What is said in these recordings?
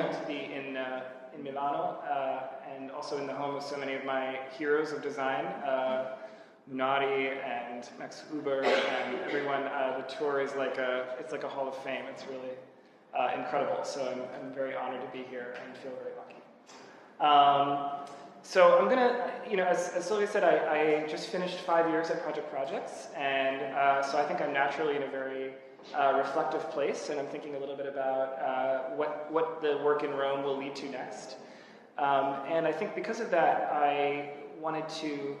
to be in Milano, and also in the home of so many of my heroes of design, Munari and Max Huber and everyone. The tour is it's like a hall of fame. It's really incredible. So I'm very honored to be here and feel very lucky. So I'm gonna, as Sylvia said, I just finished 5 years at Projects, and so I think I'm naturally in a very reflective place, and I'm thinking a little bit about what the work in Rome will lead to next. And I think because of that, I wanted to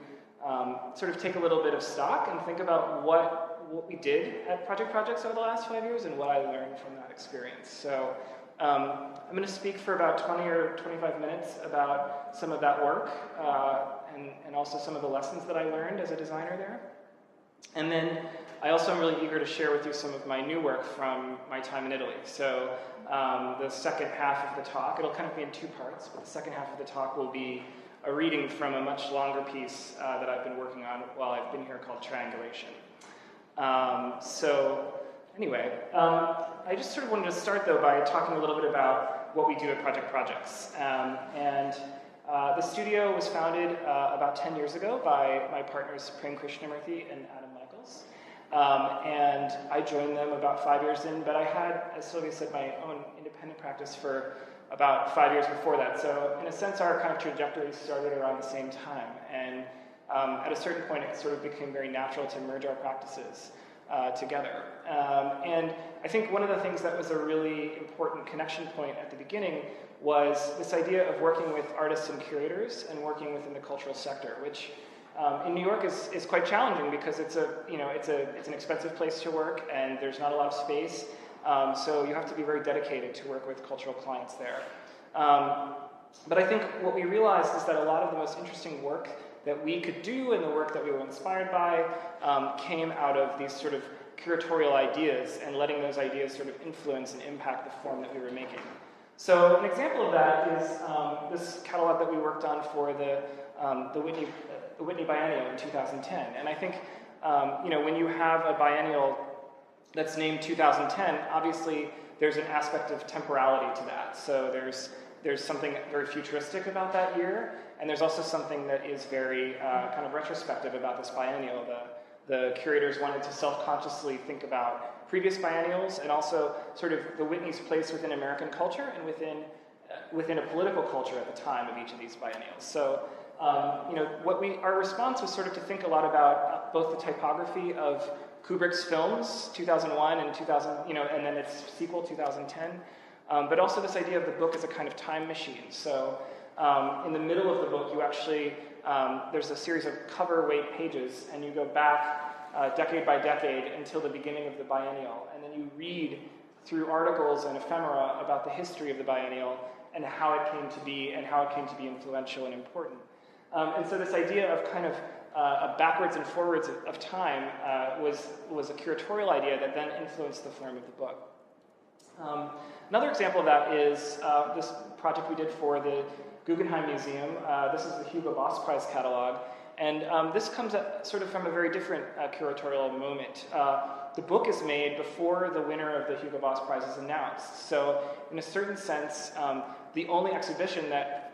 sort of take a little bit of stock and think about what we did at Projects over the last 5 years and what I learned from that experience. So I'm going to speak for about 20 or 25 minutes about some of that work and also some of the lessons that I learned as a designer there. And then I also am really eager to share with you some of my new work from my time in Italy. So the second half of the talk, it'll kind of be in two parts, but the second half of the talk will be a reading from a much longer piece that I've been working on while I've been here called Triangulation. Anyway, I just sort of wanted to start, though, by talking a little bit about what we do at Projects. The studio was founded about 10 years ago by my partners Prem Krishnamurthy and Adam Michaels. And I joined them about 5 years in, but I had, as Sylvia said, my own independent practice for about 5 years before that. So in a sense, our kind of trajectory started around the same time. And at a certain point, it sort of became very natural to merge our practices together. And I think one of the things that was a really important connection point at the beginning was this idea of working with artists and curators and working within the cultural sector, which in New York is quite challenging because it's an expensive place to work and there's not a lot of space. So you have to be very dedicated to work with cultural clients there. But I think what we realized is that a lot of the most interesting work that we could do and the work that we were inspired by came out of these sort of curatorial ideas and letting those ideas sort of influence and impact the form that we were making. So an example of that is this catalog that we worked on for the Whitney Biennial in 2010. And I think when you have a biennial that's named 2010, obviously there's an aspect of temporality to that. So there's something very futuristic about that year, and there's also something that is very kind of retrospective about this biennial. The curators wanted to self-consciously think about previous biennials and also sort of the Whitney's place within American culture and within a political culture at the time of each of these biennials. So our response was sort of to think a lot about both the typography of Kubrick's films, 2001 and 2000, and then its sequel, 2010, but also this idea of the book as a kind of time machine. So in the middle of the book, you actually, there's a series of cover weight pages, and you go back decade by decade until the beginning of the biennial, and then you read through articles and ephemera about the history of the biennial and how it came to be and how it came to be influential and important. And so this idea of kind of a backwards and forwards of time was a curatorial idea that then influenced the form of the book. Another example of that is this project we did for the Guggenheim Museum. This is the Hugo Boss Prize catalog. And this comes sort of from a very different curatorial moment. The book is made before the winner of the Hugo Boss Prize is announced. So in a certain sense, the only exhibition that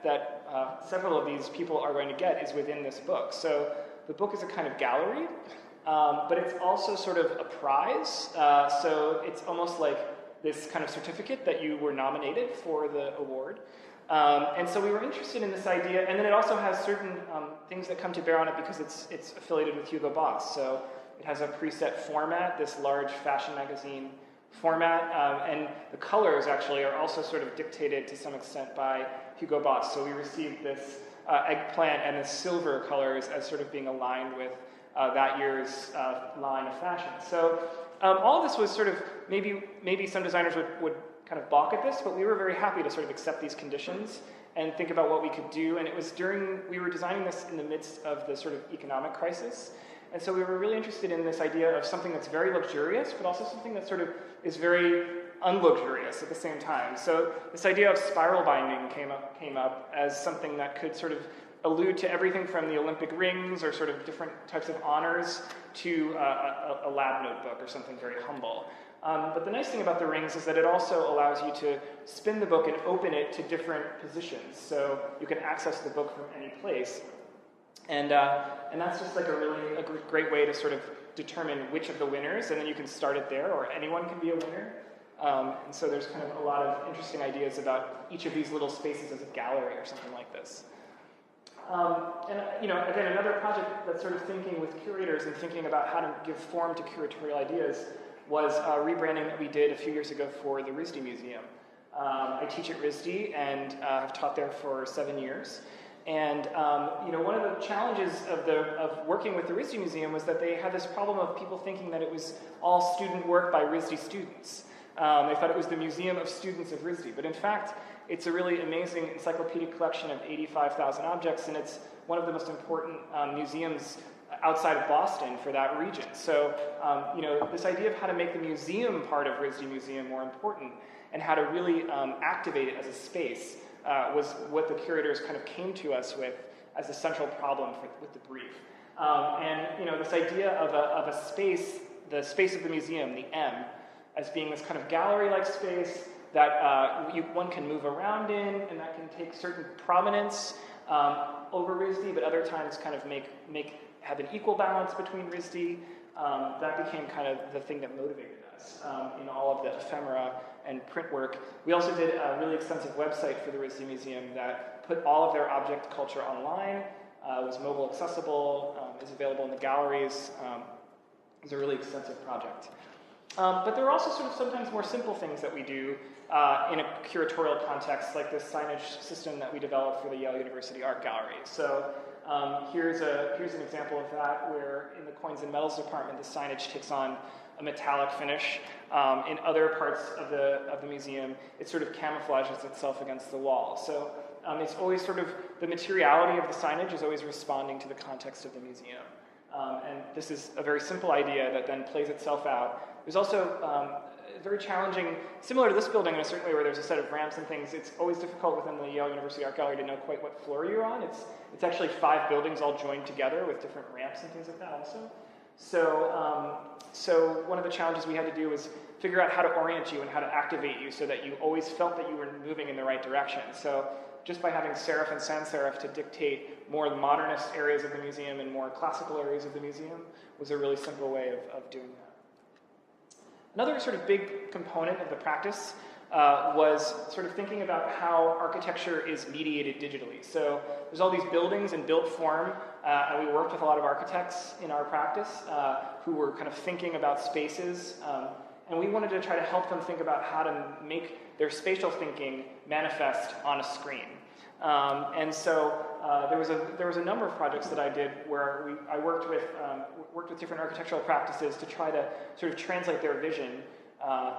several of these people are going to get is within this book. So the book is a kind of gallery, but it's also sort of a prize. So it's almost like this kind of certificate that you were nominated for the award. And so we were interested in this idea, and then it also has certain things that come to bear on it because it's affiliated with Hugo Boss. So it has a preset format, this large fashion magazine format, and the colors actually are also sort of dictated to some extent by Hugo Boss. So we received this eggplant and the silver colors as sort of being aligned with that year's line of fashion. So all of this was sort of, maybe some designers would kind of balk at this, but we were very happy to sort of accept these conditions and think about what we could do. And it was we were designing this in the midst of the sort of economic crisis. And so we were really interested in this idea of something that's very luxurious, but also something that sort of is very unluxurious at the same time. So this idea of spiral binding came up as something that could sort of allude to everything from the Olympic rings or sort of different types of honors to a lab notebook or something very humble. But the nice thing about the rings is that it also allows you to spin the book and open it to different positions. So you can access the book from any place. And that's just like a great way to sort of determine which of the winners, and then you can start it there, or anyone can be a winner. And so there's kind of a lot of interesting ideas about each of these little spaces as a gallery or something like this. Again, another project that's sort of thinking with curators and thinking about how to give form to curatorial ideas was a rebranding that we did a few years ago for the RISD Museum. I teach at RISD and have taught there for 7 years. And one of the challenges of working with the RISD Museum was that they had this problem of people thinking that it was all student work by RISD students. They thought it was the Museum of Students of RISD, but in fact, it's a really amazing encyclopedic collection of 85,000 objects, and it's one of the most important museums outside of Boston for that region. So, this idea of how to make the museum part of RISD Museum more important and how to really activate it as a space was what the curators kind of came to us with as a central problem with the brief. This idea of a space, the space of the museum, the M, as being this kind of gallery-like space that one can move around in, and that can take certain prominence over RISD, but other times kind of have an equal balance between RISD. That became kind of the thing that motivated us in all of the ephemera and print work. We also did a really extensive website for the RISD Museum that put all of their object culture online, was mobile accessible, is available in the galleries. It was a really extensive project. But there are also sort of sometimes more simple things that we do in a curatorial context, like this signage system that we developed for the Yale University Art Gallery. So here's an example of that, where in the Coins and Metals department, the signage takes on a metallic finish. In other parts of the museum, it sort of camouflages itself against the wall. So it's always sort of, the materiality of the signage is always responding to the context of the museum. And this is a very simple idea that then plays itself out. There's also very challenging, similar to this building in a certain way where there's a set of ramps and things, it's always difficult within the Yale University Art Gallery to know quite what floor you're on. It's actually 5 buildings all joined together with different ramps and things like that also. So one of the challenges we had to do was figure out how to orient you and how to activate you so that you always felt that you were moving in the right direction. So just by having serif and sans serif to dictate more modernist areas of the museum and more classical areas of the museum was a really simple way of doing that. Another sort of big component of the practice was sort of thinking about how architecture is mediated digitally. So there's all these buildings in built form, and we worked with a lot of architects in our practice who were kind of thinking about spaces, and we wanted to try to help them think about how to make their spatial thinking manifest on a screen. And so there was a number of projects that I did where I worked with different architectural practices to try to sort of translate their vision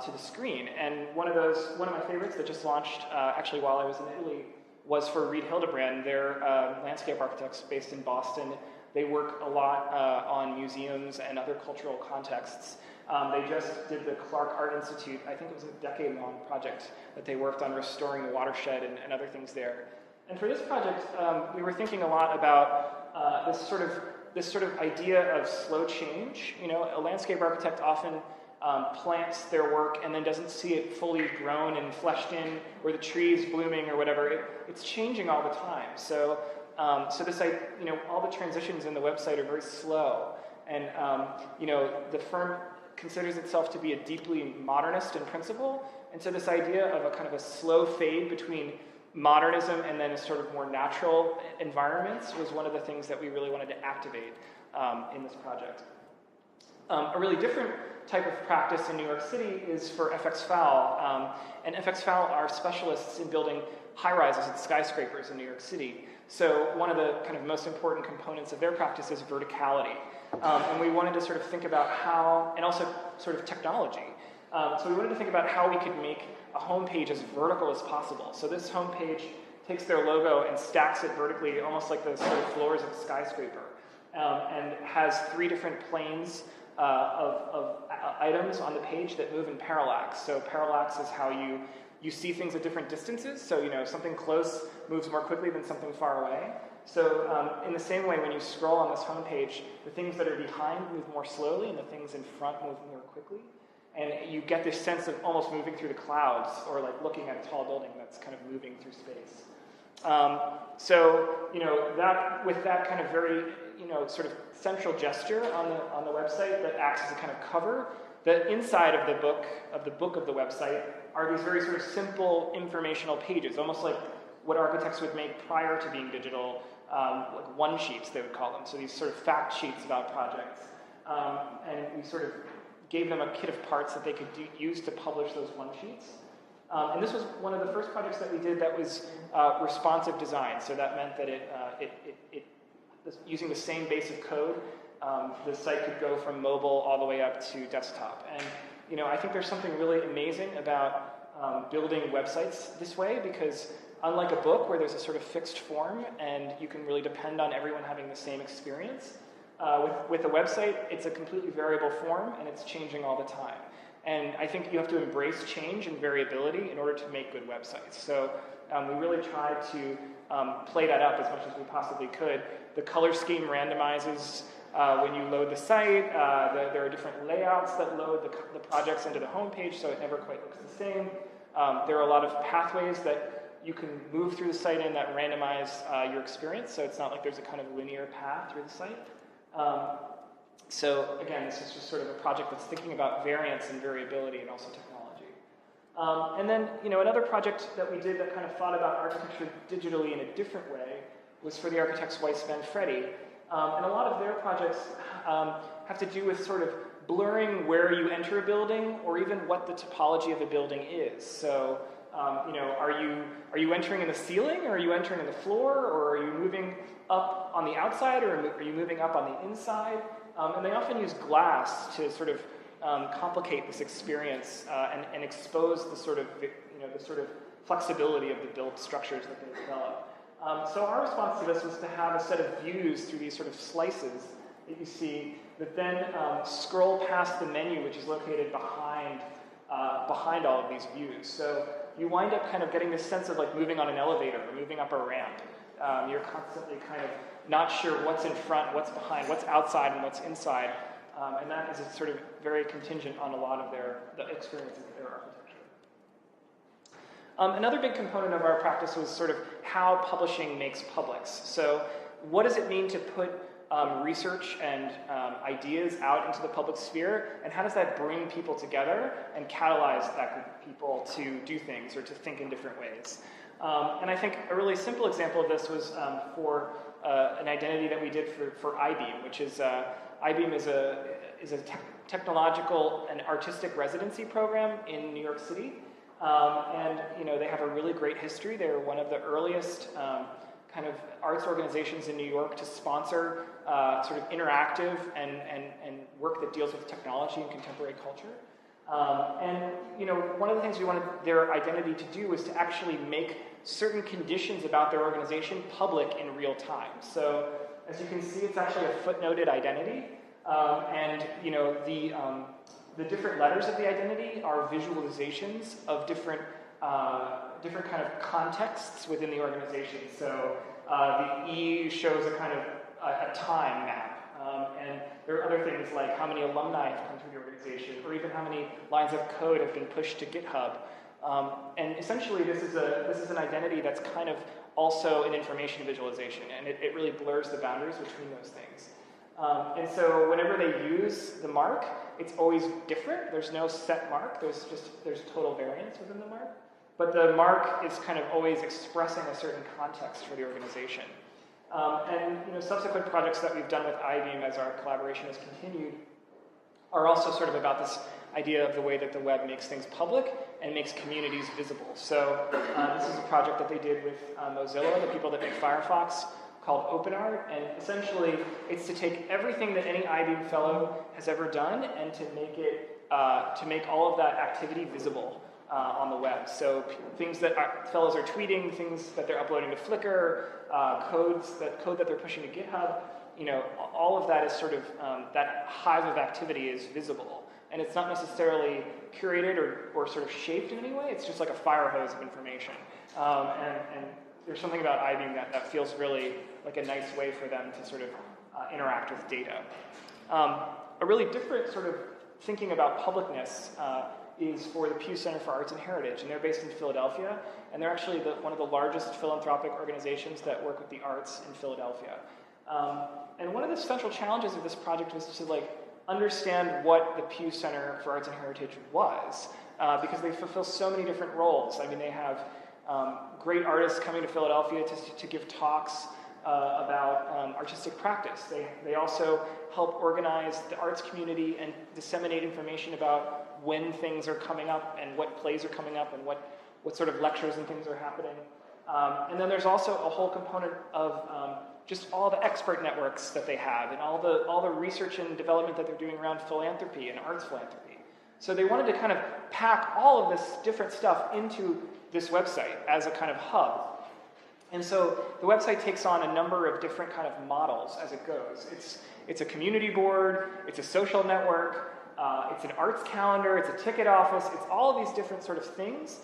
to the screen. And one of my favorites that just launched actually while I was in Italy was for Reed Hildebrand. They're landscape architects based in Boston. They work a lot on museums and other cultural contexts. They just did the Clark Art Institute. I think it was a decade-long project that they worked on restoring the watershed and other things there. And for this project, we were thinking a lot about this sort of idea of slow change. You know, a landscape architect often plants their work and then doesn't see it fully grown and fleshed in, or the trees blooming or whatever. It's changing all the time. So this, all the transitions in the website are very slow, and the firm considers itself to be a deeply modernist in principle, and so this idea of a kind of a slow fade between modernism and then a sort of more natural environments was one of the things that we really wanted to activate in this project. A really different type of practice in New York City is for FX FAL, and FX FAL are specialists in building high-rises and skyscrapers in New York City. So one of the kind of most important components of their practice is verticality. And we wanted to sort of think about how, and also sort of technology. So we wanted to think about how we could make a homepage as vertical as possible. So this homepage takes their logo and stacks it vertically, almost like the sort of floors of a skyscraper, and has 3 different planes of items on the page that move in parallax. So parallax is how you see things at different distances. So something close moves more quickly than something far away. So in the same way, when you scroll on this homepage, the things that are behind move more slowly, and the things in front move more quickly. And you get this sense of almost moving through the clouds, or like looking at a tall building that's kind of moving through space. So, with that kind of very, sort of central gesture on the website that acts as a kind of cover, the inside of the book of the website are these very sort of simple informational pages, almost like what architects would make prior to being digital, like one sheets they would call them. So these sort of fact sheets about projects, and we sort of gave them a kit of parts that they could use to publish those one sheets. And this was one of the first projects that we did that was responsive design. So that meant that using the same basic code, the site could go from mobile all the way up to desktop. And I think there's something really amazing about building websites this way, because unlike a book where there's a sort of fixed form and you can really depend on everyone having the same experience, with a website, it's a completely variable form and it's changing all the time. And I think you have to embrace change and variability in order to make good websites. So we really tried to play that up as much as we possibly could. The color scheme randomizes when you load the site. There are different layouts that load the projects into the homepage, so it never quite looks the same. There are a lot of pathways that you can move through the site in that randomize your experience, so it's not like there's a kind of linear path through the site. So again, this is just sort of a project that's thinking about variance and variability and also technology. And then, another project that we did that kind of thought about architecture digitally in a different way was for the architects Weiss Manfredi. And a lot of their projects have to do with sort of blurring where you enter a building or even what the topology of a building is. So, are you entering in the ceiling, or are you entering in the floor, or are you moving up on the outside, or are you moving up on the inside? And they often use glass to sort of complicate this experience and expose the sort of flexibility of the built structures that they develop. So our response to this was to have a set of views through these sort of slices that you see that then scroll past the menu, which is located behind all of these views. So you wind up kind of getting this sense of like moving on an elevator or moving up a ramp. You're constantly kind of not sure what's in front, what's behind, what's outside, and what's inside. And that is sort of very contingent on a lot of the experiences of their architecture. Another big component of our practice was sort of how publishing makes publics. So what does it mean to put research and ideas out into the public sphere, and how does that bring people together and catalyze that group of people to do things or to think in different ways? And I think a really simple example of this was for an identity that we did for I-Beam, which is I-Beam is a technological and artistic residency program in New York City, and they have a really great history. They're one of the earliest kind of arts organizations in New York to sponsor sort of interactive and work that deals with technology and contemporary culture. And one of the things we wanted their identity to do was to actually make certain conditions about their organization public in real time. So as you can see, it's actually a footnoted identity, and the different letters of the identity are visualizations of different kind of contexts within the organization. So the E shows a kind of a time map. And there are other things like how many alumni have come through the organization, or even how many lines of code have been pushed to GitHub. And essentially, this is an identity that's kind of also an information visualization, and it really blurs the boundaries between those things. And so whenever they use the mark, it's always different. There's no set mark. There's total variance within the mark. But the mark is kind of always expressing a certain context for the organization. And subsequent projects that we've done with I-Beam as our collaboration has continued are also sort of about this idea of the way that the web makes things public and makes communities visible. So this is a project that they did with Mozilla, the people that make Firefox, called OpenArt, and essentially it's to take everything that any I-Beam fellow has ever done and to make all of that activity visible on the web. So things that fellows are tweeting, things that they're uploading to Flickr, code that they're pushing to GitHub, all of that is sort of, that hive of activity is visible. And it's not necessarily curated or sort of shaped in any way, it's just like a fire hose of information. And there's something about I-Beam that feels really like a nice way for them to sort of interact with data. A really different sort of thinking about publicness is for the Pew Center for Arts and Heritage, and they're based in Philadelphia, and they're actually one of the largest philanthropic organizations that work with the arts in Philadelphia. And one of the central challenges of this project was to understand what the Pew Center for Arts and Heritage was, because they fulfill so many different roles. I mean, they have great artists coming to Philadelphia to give talks about artistic practice. They also help organize the arts community and disseminate information about when things are coming up and what plays are coming up and what sort of lectures and things are happening. And then there's also a whole component of just all the expert networks that they have and all the research and development that they're doing around philanthropy and arts philanthropy. So they wanted to kind of pack all of this different stuff into this website as a kind of hub. And so the website takes on a number of different kind of models as it goes. It's a community board, it's a social network, it's an arts calendar, it's a ticket office, it's all of these different sort of things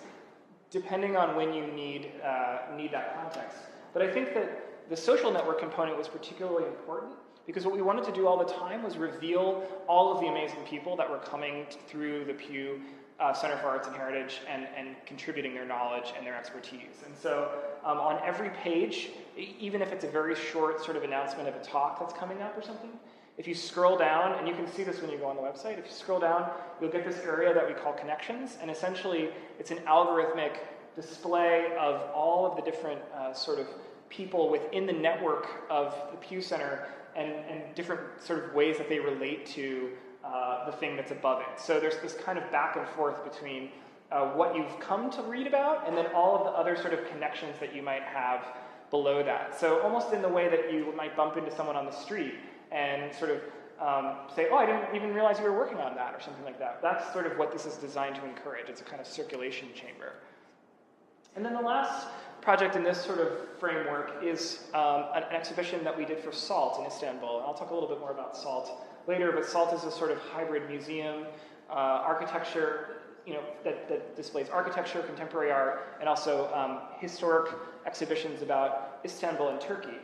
depending on when you need that context. But I think that the social network component was particularly important because what we wanted to do all the time was reveal all of the amazing people that were coming through the Pew Center for Arts and Heritage and contributing their knowledge and their expertise. And so on every page, even if it's a very short sort of announcement of a talk that's coming up or something, if you scroll down, and you can see this when you go on the website, if you scroll down, you'll get this area that we call connections, and essentially it's an algorithmic display of all of the different sort of people within the network of the Pew Center and different sort of ways that they relate to the thing that's above it. So there's this kind of back and forth between what you've come to read about and then all of the other sort of connections that you might have below that. So almost in the way that you might bump into someone on the street and sort of say, oh, I didn't even realize you were working on that or something like that. That's sort of what this is designed to encourage. It's a kind of circulation chamber. And then the last project in this sort of framework is an exhibition that we did for SALT in Istanbul. And I'll talk a little bit more about SALT later, but SALT is a sort of hybrid museum, architecture, that displays architecture, contemporary art, and also historic exhibitions about Istanbul and Turkey.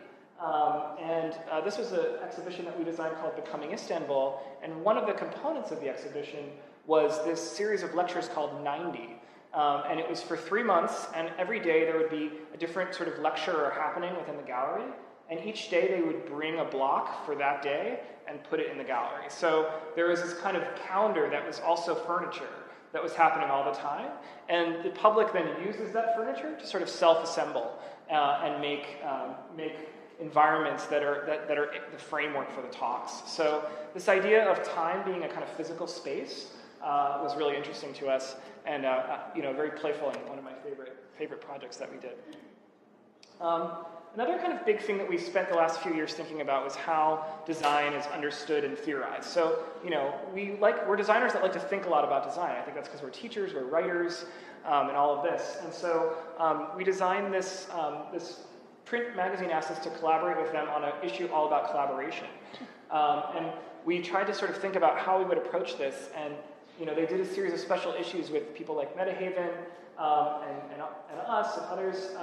This was an exhibition that we designed called Becoming Istanbul, and one of the components of the exhibition was this series of lectures called 90. And it was for 3 months, and every day there would be a different sort of lecture happening within the gallery, and each day they would bring a block for that day and put it in the gallery. So there was this kind of calendar that was also furniture that was happening all the time, and the public then uses that furniture to sort of self-assemble and make environments that are the framework for the talks. So this idea of time being a kind of physical space was really interesting to us, and very playful and one of my favorite projects that we did. Another kind of big thing that we spent the last few years thinking about was how design is understood and theorized. So, we're designers that like to think a lot about design. I think that's because we're teachers, we're writers, and all of this. And so we designed this print magazine asked us to collaborate with them on an issue all about collaboration. And we tried to sort of think about how we would approach this, and they did a series of special issues with people like Metahaven and us and others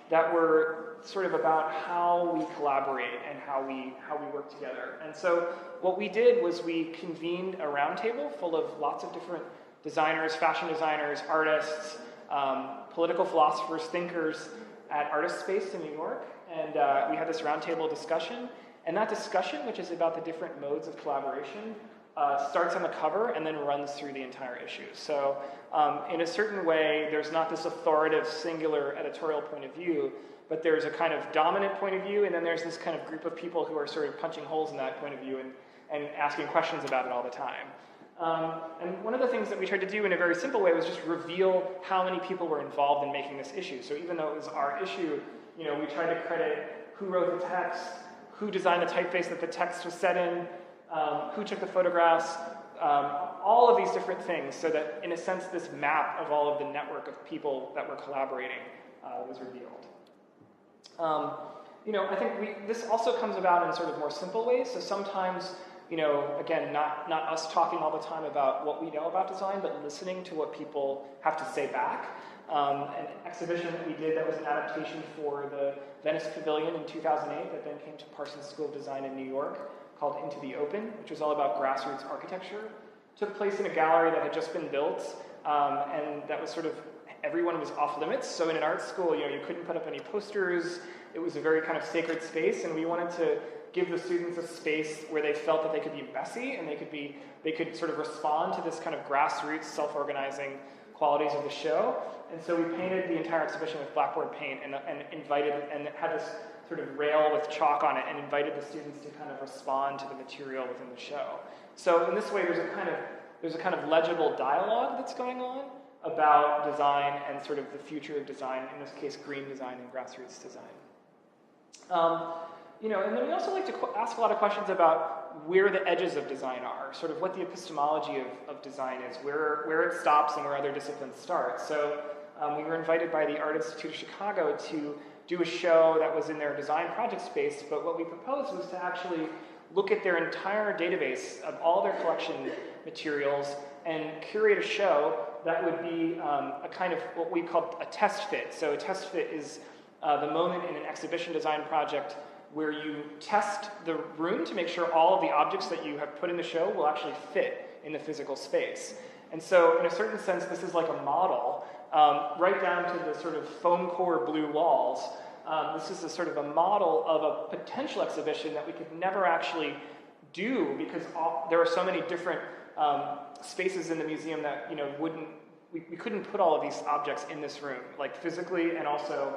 that were sort of about how we collaborate and how we work together. And so what we did was we convened a roundtable full of lots of different designers, fashion designers, artists, political philosophers, thinkers at Artist Space in New York, and we had this roundtable discussion. And that discussion, which is about the different modes of collaboration, starts on the cover and then runs through the entire issue. So in a certain way, there's not this authoritative, singular editorial point of view, but there's a kind of dominant point of view, and then there's this kind of group of people who are sort of punching holes in that point of view and asking questions about it all the time. And one of the things that we tried to do in a very simple way was just reveal how many people were involved in making this issue. So even though it was our issue, we tried to credit who wrote the text, who designed the typeface that the text was set in, who took the photographs, all of these different things, so that, in a sense, this map of all of the network of people that were collaborating was revealed. I think this also comes about in sort of more simple ways. So sometimes, again, not us talking all the time about what we know about design, but listening to what people have to say back. An exhibition that we did that was an adaptation for the Venice Pavilion in 2008 that then came to Parsons School of Design in New York, called Into the Open, which was all about grassroots architecture. took place in a gallery that had just been built, and that was sort of, everyone was off limits. So in an art school, you couldn't put up any posters. It was a very kind of sacred space, and we wanted to give the students a space where they felt that they could be messy and they could sort of respond to this kind of grassroots self-organizing qualities of the show. And so we painted the entire exhibition with blackboard paint and invited, and had this sort of rail with chalk on it, and invited the students to kind of respond to the material within the show. So in this way, there's a kind of legible dialogue that's going on about design and sort of the future of design, in this case, green design and grassroots design. And then we also like to ask a lot of questions about where the edges of design are, sort of what the epistemology of design is, where it stops and where other disciplines start. So we were invited by the Art Institute of Chicago to do a show that was in their design project space, but what we proposed was to actually look at their entire database of all their collection materials and curate a show that would be a kind of what we call a test fit. So a test fit is the moment in an exhibition design project where you test the room to make sure all of the objects that you have put in the show will actually fit in the physical space. And so in a certain sense, this is like a model, right down to the sort of foam core blue walls. This is a sort of a model of a potential exhibition that we could never actually do because there are so many different spaces in the museum that we couldn't put all of these objects in this room, like physically and also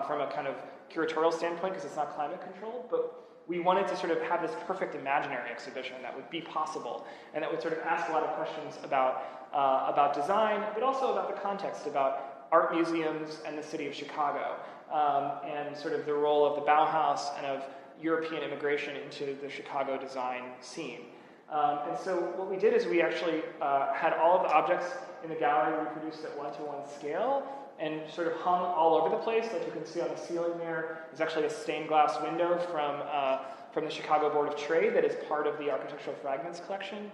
from a kind of curatorial standpoint, because it's not climate controlled, but we wanted to sort of have this perfect imaginary exhibition that would be possible, and that would sort of ask a lot of questions about design, but also about the context, about art museums and the city of Chicago, and sort of the role of the Bauhaus and of European immigration into the Chicago design scene. And so what we did is we actually had all of the objects in the gallery reproduced at 1:1 scale, and sort of hung all over the place. Like you can see on the ceiling there, there's actually a stained glass window from the Chicago Board of Trade that is part of the Architectural Fragments collection.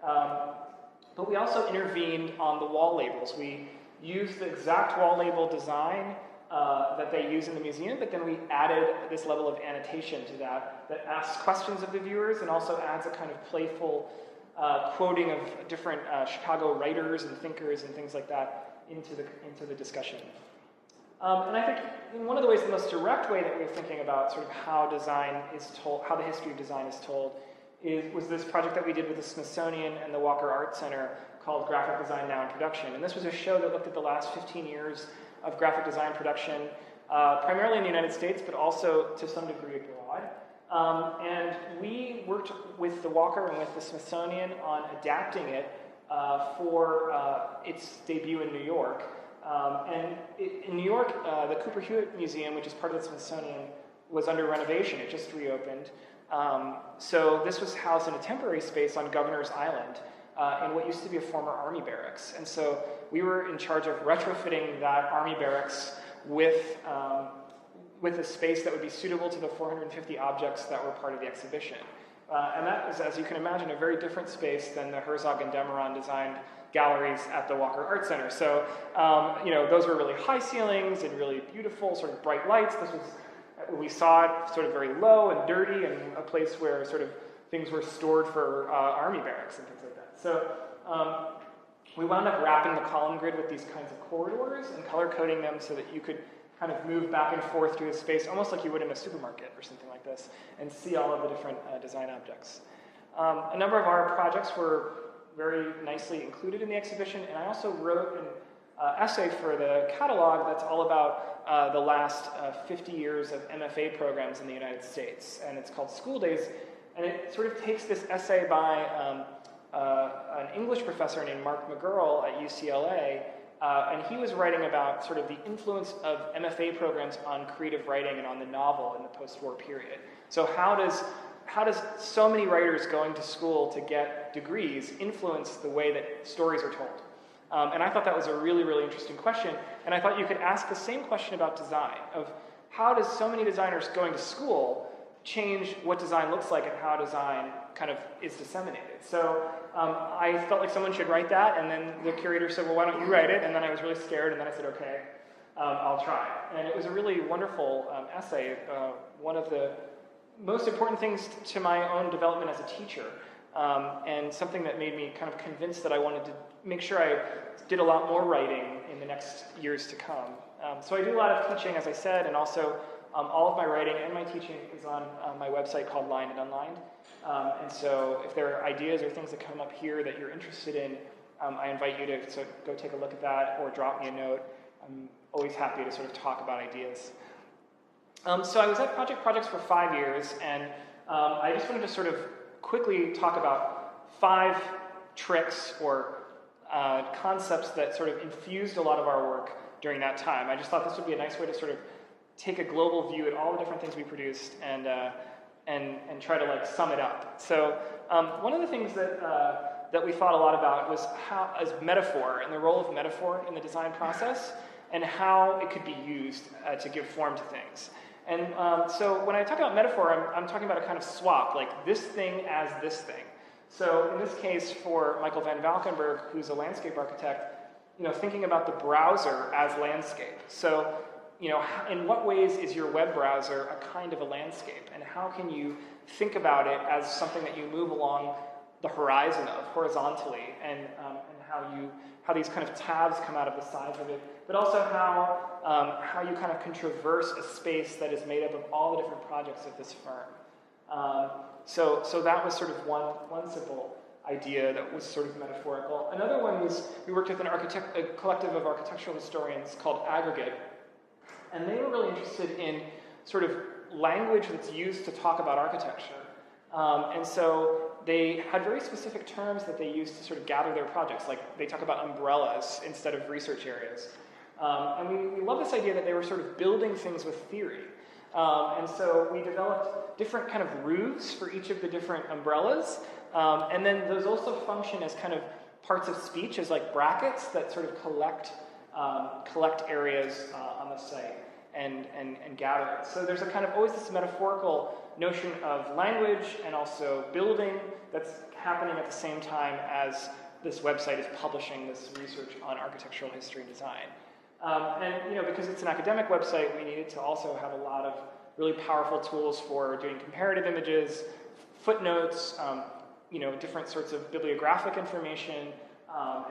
But we also intervened on the wall labels. We used the exact wall label design that they use in the museum, but then we added this level of annotation to that asks questions of the viewers and also adds a kind of playful quoting of different Chicago writers and thinkers and things like that into the discussion. And I think in one of the ways, the most direct way that we're thinking about sort of how design is told, how the history of design is told, was this project that we did with the Smithsonian and the Walker Art Center called Graphic Design Now in Production. And this was a show that looked at the last 15 years of graphic design production, primarily in the United States, but also to some degree abroad. And we worked with the Walker and with the Smithsonian on adapting it for its debut in New York. In New York, the Cooper Hewitt Museum, which is part of the Smithsonian, was under renovation. It just reopened. So this was housed in a temporary space on Governor's Island in what used to be a former army barracks. And so we were in charge of retrofitting that army barracks with a space that would be suitable to the 450 objects that were part of the exhibition. And that is, as you can imagine, a very different space than the Herzog and Demeron designed galleries at the Walker Art Center. So, those were really high ceilings and really beautiful, sort of bright lights. We saw it sort of very low and dirty, and a place where sort of things were stored for army barracks and things like that. So we wound up wrapping the column grid with these kinds of corridors and color coding them so that you could kind of move back and forth through the space, almost like you would in a supermarket or something like this, and see all of the different design objects. A number of our projects were very nicely included in the exhibition, and I also wrote an essay for the catalog that's all about the last 50 years of MFA programs in the United States, and it's called School Days, and it sort of takes this essay by an English professor named Mark McGurl at UCLA, and he was writing about sort of the influence of MFA programs on creative writing and on the novel in the post-war period. So how does so many writers going to school to get degrees influence the way that stories are told? And I thought that was a really, really interesting question, and I thought you could ask the same question about design, of how does so many designers going to school change what design looks like and how design kind of is disseminated. So I felt like someone should write that, and then the curator said, well, why don't you write it? And then I was really scared, and then I said, okay, I'll try. And it was a really wonderful essay. One of the most important things to my own development as a teacher and something that made me kind of convinced that I wanted to make sure I did a lot more writing in the next years to come. So I do a lot of teaching, as I said, and also all of my writing and my teaching is on my website called Lined and Unlined. And so if there are ideas or things that come up here that you're interested in, I invite you to go take a look at that or drop me a note. I'm always happy to sort of talk about ideas. So I was at Projects for 5 years, and I just wanted to sort of quickly talk about 5 tricks or concepts that sort of infused a lot of our work during that time. I just thought this would be a nice way to sort of take a global view at all the different things we produced and try to like sum it up. So one of the things that we thought a lot about was how, as metaphor, and the role of metaphor in the design process, and how it could be used to give form to things. And so when I talk about metaphor, I'm talking about a kind of swap, like this thing as this thing. So in this case, for Michael van Valkenburg, who's a landscape architect, thinking about the browser as landscape. So, in what ways is your web browser a kind of a landscape, and how can you think about it as something that you move along the horizon of horizontally, and how these kind of tabs come out of the sides of it, but also how you kind of can traverse a space that is made up of all the different projects of this firm. So that was sort of one simple idea that was sort of metaphorical. Another one was, we worked with a collective of architectural historians called Aggregate, and they were really interested in sort of language that's used to talk about architecture. And so they had very specific terms that they used to sort of gather their projects, like they talk about umbrellas instead of research areas. And we love this idea that they were sort of building things with theory. And so we developed different kind of roofs for each of the different umbrellas. And then those also function as kind of parts of speech, as like brackets that sort of collect areas on the site and gather it. So there's a kind of always this metaphorical notion of language and also building that's happening at the same time as this website is publishing this research on architectural history and design. And because it's an academic website, we needed to also have a lot of really powerful tools for doing comparative images, footnotes, different sorts of bibliographic information.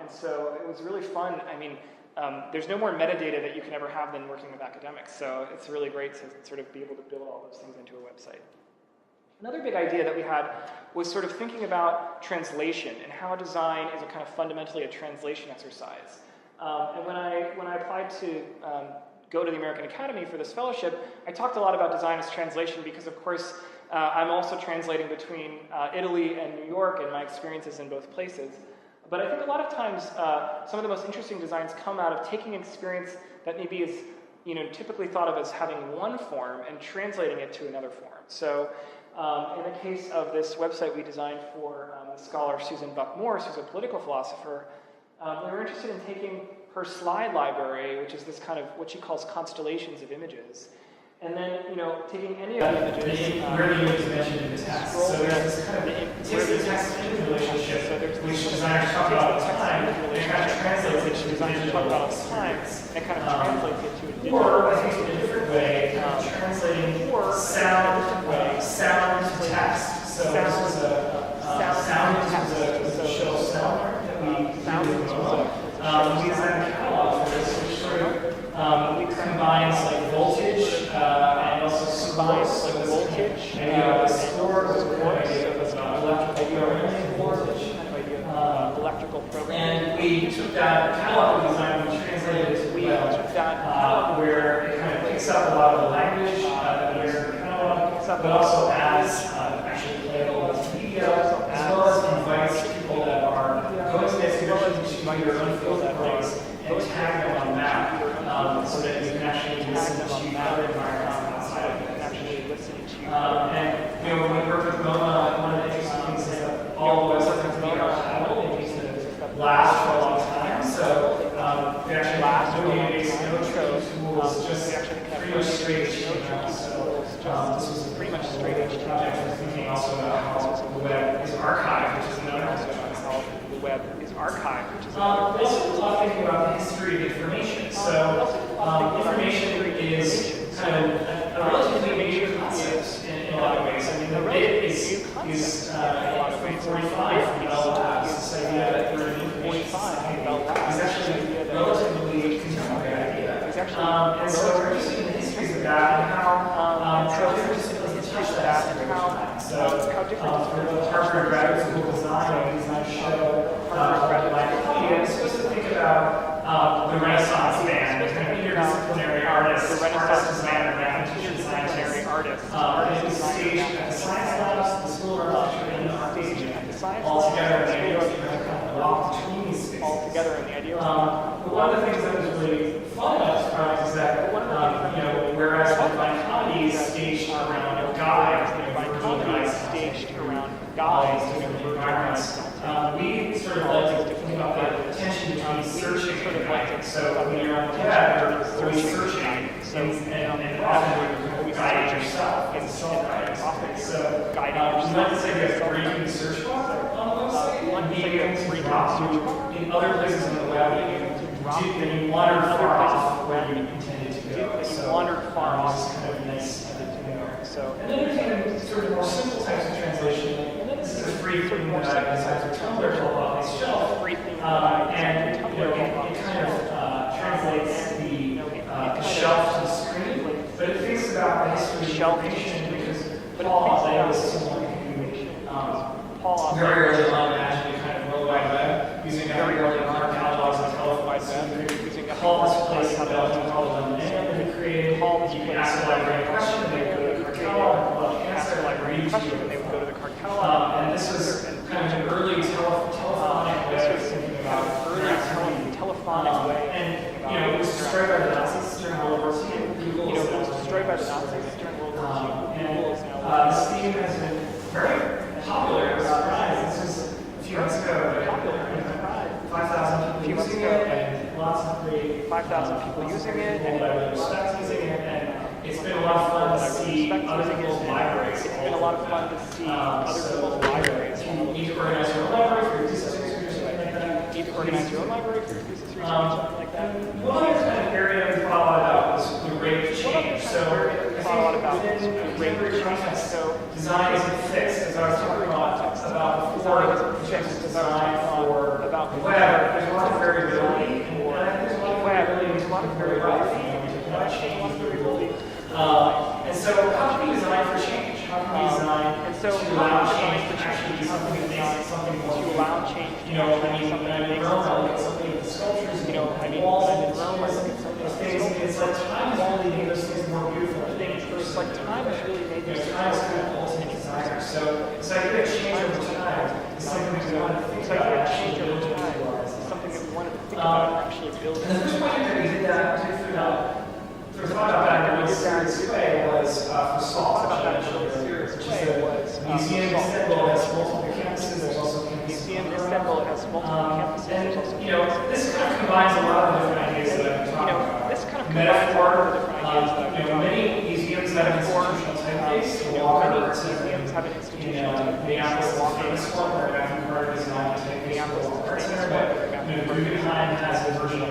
And so it was really fun. I mean, there's no more metadata that you can ever have than working with academics. So it's really great to sort of be able to build all those things into a website. Another big idea that we had was sort of thinking about translation and how design is a kind of fundamentally a translation exercise. And when I applied to go to the American Academy for this fellowship, I talked a lot about design as translation because, of course, I'm also translating between Italy and New York and my experiences in both places. But I think a lot of times some of the most interesting designs come out of taking experience that maybe is typically thought of as having one form and translating it to another form. So in the case of this website we designed for the scholar Susan Buck-Morse, who's a political philosopher, we were interested in taking her slide library, which is this kind of what she calls constellations of images, and then taking any of the images. Where the image is mentioned in the text. So there's this kind of the text image relationship, which designers talk about all the time, and kind of translates it to designers talk about all the time, and kind of translates it to a digital. Or I think in a different way, translating sound to text. So this was sound was a show sound that we designed a catalog for this, which sort of combines like voltage and also combines like voltage and score electrical program. And we took that catalog design and translated it to web, where it kind of picks up a lot of the language that we are in the catalog, but also adds actually playable video, as well as invites people that are going to the exhibition to your unfilled things and tag them on the map so that you can actually listen to other environments outside of it. And when we work with MoMA, one of the interesting things is that all the websites have to be archival. They need to last for a long time. So they actually have no database, no tools, just pretty much straight HTML. So this was pretty much straight HTML. We're thinking also about how the web is archived, which is another the web is archived, which is also a lot thinking about the history of information. So information is kind of a relatively new concept in a lot of ways. I mean, the bit is from 45 And so we're interested in the histories of that and how different disciplines touch that and how the Harvard Graduate School Design Show I'm supposed to think about the Renaissance band, kind of interdisciplinary artists, artists design mathematicians, scientists. It was staged at the science labs, the School of Architecture, and all together in the idea of kind of walk between these spaces. But one of the things that was really fun about this project is that, whereas the Divine Comedy is staged around guys, we sort of like to think about the tension between searching and guiding. So when you're on the web, you're always searching, and often you're guiding yourself. It's self-guiding. So you might say you have a briefing search bar on the website, and being able to drop you in other places on the web that you wandered far off where you intended to go. So this is kind of nice to know. And then there's sort of more simple types of translation. This is a free thing that I decided to Tumblr to off this shelf, and it kind of translates the shelf to the screen, but it thinks about the history of information because Paul was someone who very early on imagined a kind of World Wide Web using very early on catalogs and telephones. Paul was placed in Belgium called them, and he created you can ask the library a question, and they would go to the catalog, answer the library question, and they would go to the card catalog. And this was kind of an early telephonic way of thinking about telephonic way. And it was destroyed by the Nazis during World War II. Google is now this theme has been very popular. I was surprised. This was a few months ago. 5,000 people using it, and lots of great 5,000 people using it, and I really respect using it, and it's been a lot of fun to see other people's libraries. It's been a lot of fun to see other people's libraries. You need to organize your own library for your thesis research or something like that. You need to organize your own library for your thesis research or something like that. One other kind of area we thought a lot about was the rate of change. So we thought a lot about the rate of change. So design isn't fixed, as I was talking about before, design for the web. There's a lot of variability, and there's a lot of variability. And so, how can we design for change? How can we design to allow change to actually be something that makes something more beautiful? When I'm in Rome, I look at something with the sculptures, walls, and things. It's like time has really made those things more beautiful. It's like time has really made those things more beautiful. So this idea of change over time is something that we want to think about. Change over time is something that we wanted to think about actually building. And the first project that we did that, we thought about that in a really serious way was for SALT, which is the museum in Istanbul has multiple campuses. There's also museum in Istanbul has multiple campuses. And this kind of combines a lot of different ideas that I've been talking about. This kind of metaphor. Many museums have an institutional typeface. Many museums have an institutional typeface. Minneapolis is a famous one where Matthew Carter is not a typeface for the Art Center, but Guggenheim has a version of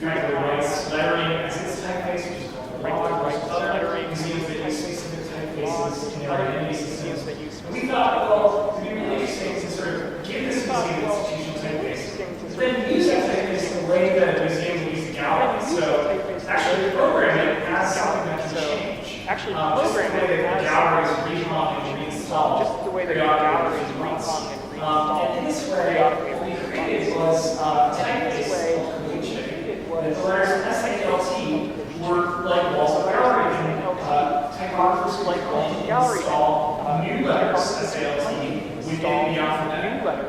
Franklin Wright's lettering as its typeface, which is called other museums that use specific typefaces, other museums that use. We thought, well, it would be really interesting to sort of give this museum an institutional typeface, then use that typeface in the way that a museum would use a gallery. So actually program it as something that can change. Actually program it as galleries rehung and reinstalled. Just the way that galleries rehung and reinstalled. And in this way, what we created was a typeface called the letters S-A-L-T were like walls of gallery, and typographers would install new letters, S-A-L-T, within the alphabet.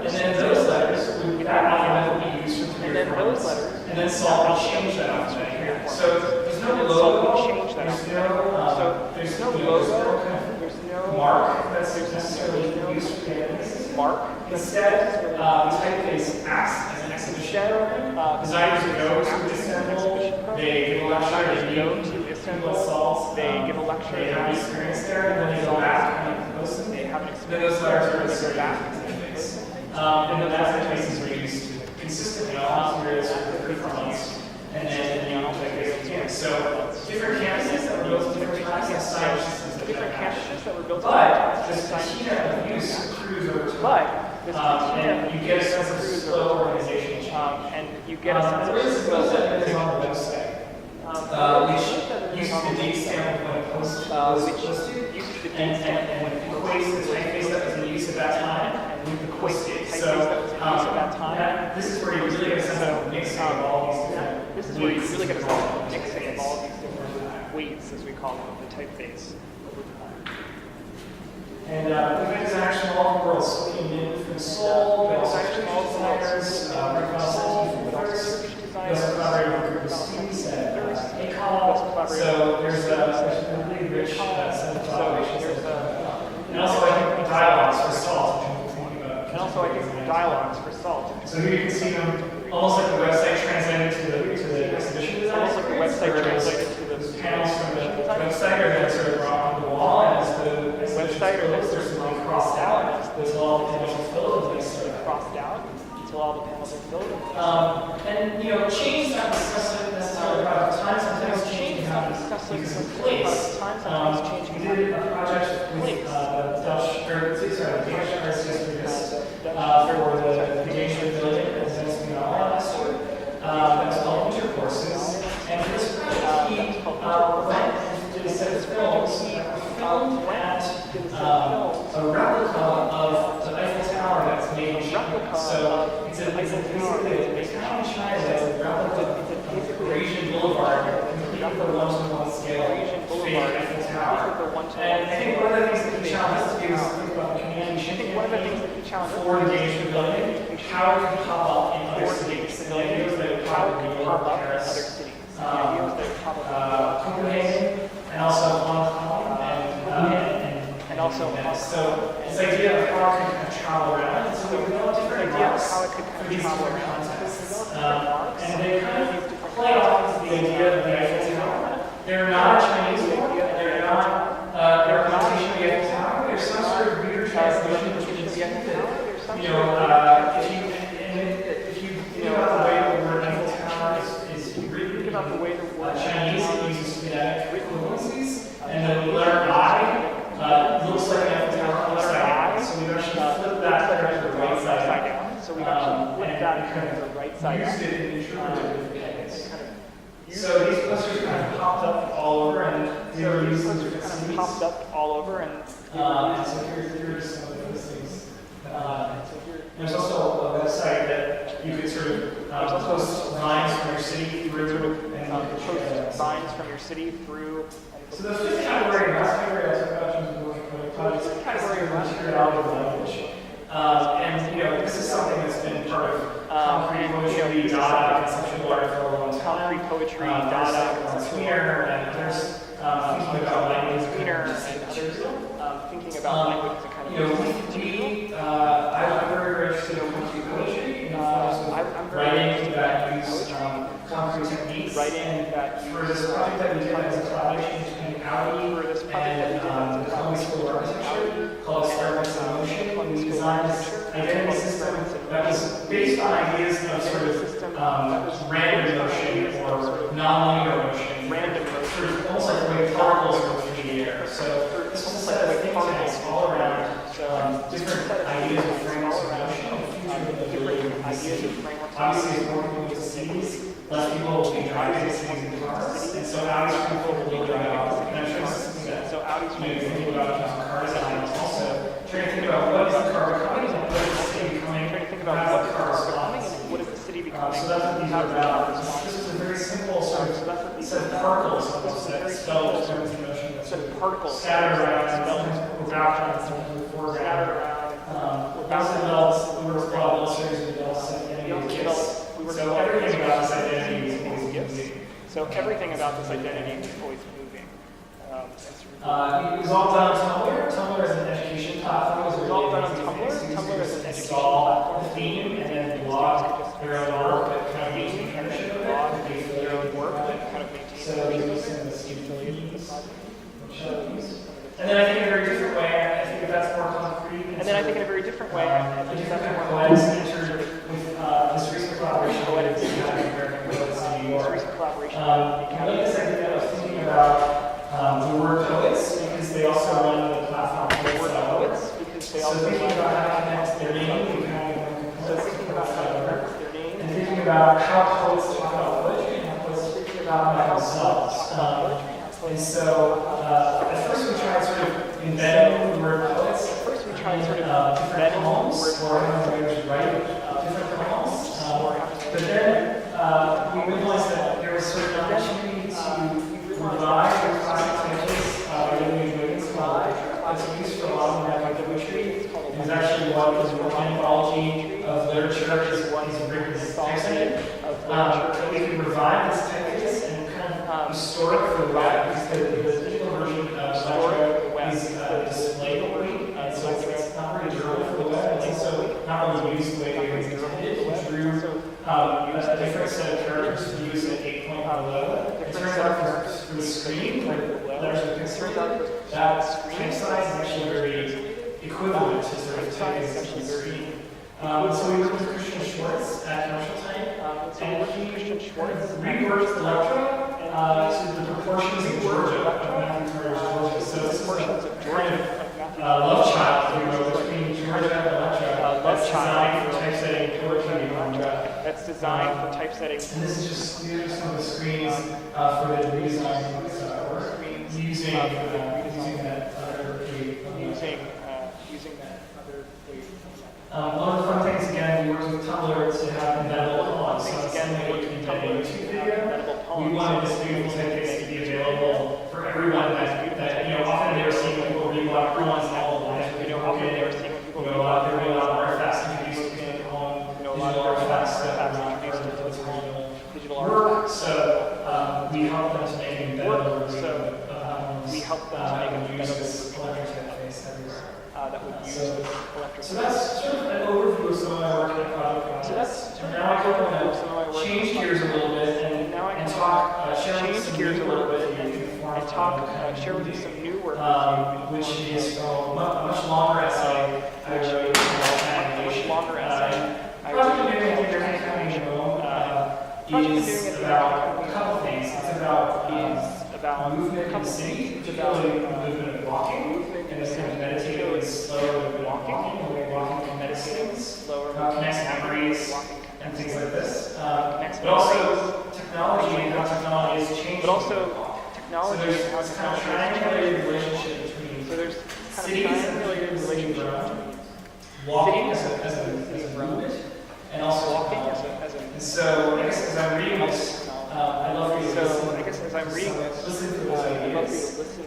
And then those letters would automatically be used for 3 or 4 months. And then SALT would change that alphabet. So there's no logo, there's no logo, there's no mark that's necessarily used for the databases. Instead, the typeface acts as an exhibition program. Designers would go to Istanbul, they give a lecture, they go to Istanbul, SALT, they give a lecture, they have an experience there, and then they go back and post them. They have an experience, then those letters are back to the typeface. And then that typefaces are used consistently on all materials for 3 months. And then on all typefaces again. So different campuses that were built at different times have stylish systems that different campuses that were built at different times. But this patina of use accrues over time. And you get a sense of slow organization change. And you get a sense of slow organization on the website. was listed, and equates the typeface that was in use at that time with the listed. So this is where you really get a sense of mixing of all these different. This is where you really get a sense of mixing of all these different weights, as we call them, of the typeface over time. And we've had designers from all over the world, so we came in from Seoul, we also have designers, we also collaborated with a group of students at AIGA, so there's a really rich set of collaborations. And also I think dialogues for SALT, So here you can see them almost like the website translated to the exhibition design. Almost like the website translated to the panels from the website are then sort of brought on the wall, and as the website are then sort of crossed out until all the panels are filled, and they sort of crossed out until all the panels are filled. And change is not necessarily about time. Sometimes change happens because of place. We did a project with the Danish RISD for the engagement building at the last year. That was called intercourses. And for this project, he went and did a set of films filmed at a replica of the Eiffel Tower that's made in China. So it's basically a town in China that's a replica of Parisian Boulevard, complete with a one-to-one scale fake Eiffel Tower. And I think one of the things that he challenged us to do is think about the community shifting for the engagement building, how it can pop up in other cities, and the ideas that it would pop up in Paris, Copenhagen, and also Hong Kong, and also so this idea of how it can kind of travel around, and so we developed different models for these different contexts, and they kind of play off the idea of the Eiffel Tower. They're not a Chinese one, they're not a representation of the Eiffel Tower, there's some sort of weird translation between the two that, if you think about the way the word Eiffel Tower is written about the way the word Chinese, it uses phonetic equivalencies, and the letter I looks like an Eiffel Tower upside down. So we've actually flipped that to the right side down. So we've actually flipped that to the right side down. Used it in interpretive mechanics. So these posters kind of popped up all over, and they were used in different cities. Popped up all over, and so here are just some of those things. There's also a website that you could sort of post lines from your city through, and post lines from your city through. So the fifth category, last category I talked about in terms of working projects, the category of materiality of language. And this is something that's been part of concrete poetry, data, conceptual art for a long time. Concrete poetry, data, tweener, and others thinking about language, tweener, and others thinking about language as a kind of I'm very interested in concrete poetry, writing that use concrete techniques, for this project that we did as a collaboration between Audi and the Colony School of Architecture called Experiments in Motion. We designed this identity system that was based on ideas of sort of random motion or non-linear motion, sort of almost like the way particles go through the air. So this was a set of think tanks all around different ideas of frameworks of motion, the future of mobility in cities. Obviously, as more people go to cities, less people will be driving to cities in cars, and so Audi's people will be driving. And I'm sure this is something that you think about in terms of car design is also trying to think about what is the car becoming and what is the city becoming, trying to think about what the car is becoming and what is the city becoming. So that's what these are about. This is a very simple sort of set of particles almost that spell terms of motion that's sort of scattered around, sometimes wrapped around, sometimes foreground. Those adults, we were called illustrators and adults and identity gifts. So everything about this identity is always moving. So everything about this identity is always moving. It was all done on Tumblr. Tumblr is an education platform. It was all done on Tumblr. Tumblr is an education platform. The theme and then blog their own work that kind of maintain ownership of it. Their own work that kind of maintains ownership of it. And then I think in a very different way, I think that's more concrete. And then I think in a very different way, a different kind of poetics entered with this recent collaboration with the Academy of American Poets in New York. This idea of thinking about the word poets, because they also run the platform for poets. So thinking about how to connect their name with how we want to and thinking about how poets talk about poetry and how poets talk about themselves. And so at first we tried sort of embedding the word poets. Different poems, or having writers write different poems. But then we realized that there was sort of an opportunity to revise the classic typeface by William Wiggins called that's used for a lot of graphic poetry. It was actually what was an anthology of literature. He's written this typesetting. We could revive this typeface and kind of restore it for the web, because the digital version of Electra is displayed. So it's not very durable for the web. It's also not really used the way it was intended. It drew a different set of characters to use at 8 point below. It turns out for the screen, like letters of pixel, that type size is actually very equivalent to sort of typeface on the screen. So we worked with Christian Schwartz at Commercial Type, and he reworked Electra to the proportions of Georgia, of Matthew Carter's Georgia. So this is a love child, we wrote between Georgia and Electra. That's designed for typesetting poetry in Electra. That's designed for typesetting. And this is just some of the screens for the redesign work, using that other page. Using that other page. One of the fun things, again, we worked with Tumblr to have embeddable poems. So again, we worked with Tumblr YouTube video. We wanted this beautiful typeface to be available for everyone that often they were seeing people read block poems and all of that. Often they were seeing people read block, there were a lot of artifacts introduced to the poem, digital artifacts that were not used to its original work. So we helped them to make an embeddable version of poems. We helped them to make an embeddable Electra typeface that would use Electra. So that's sort of an overview of some of my work in the project. So that's now I want to change gears a little bit and talk, share with you some new work, which is a much longer essay. Is about a couple things. It's about movement in the city, particularly movement of walking, and this kind of meditative, slow walking, the way walking can meditate, connects memories, and things like this. But also technology and how technology is changing. So there's this kind of triangulated relationship between cities and walking as a movement, and also walking and so I guess as I'm reading this, I'd love for you to listen. Listen to this idea.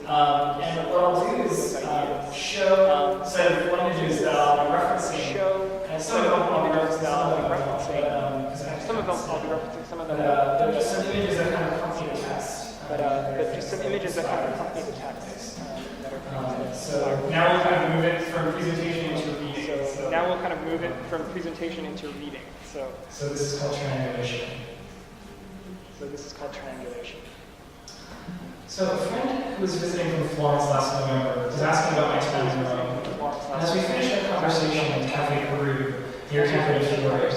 And what I'll do is show a set of images that I'll be referencing. And some of them I'll be referencing. Some of them I'll be referencing. Some of them. They're just some images that kind of accompany the text. But just some images that kind of accompany the text. So now we'll kind of move it from presentation into reading. So now we'll kind of move it from presentation into reading. So this is called triangulation. So a friend who was visiting from Florence last November was asking about my time in Rome. And as we finished our conversation in Cafe Peru, near Campo de Fiore,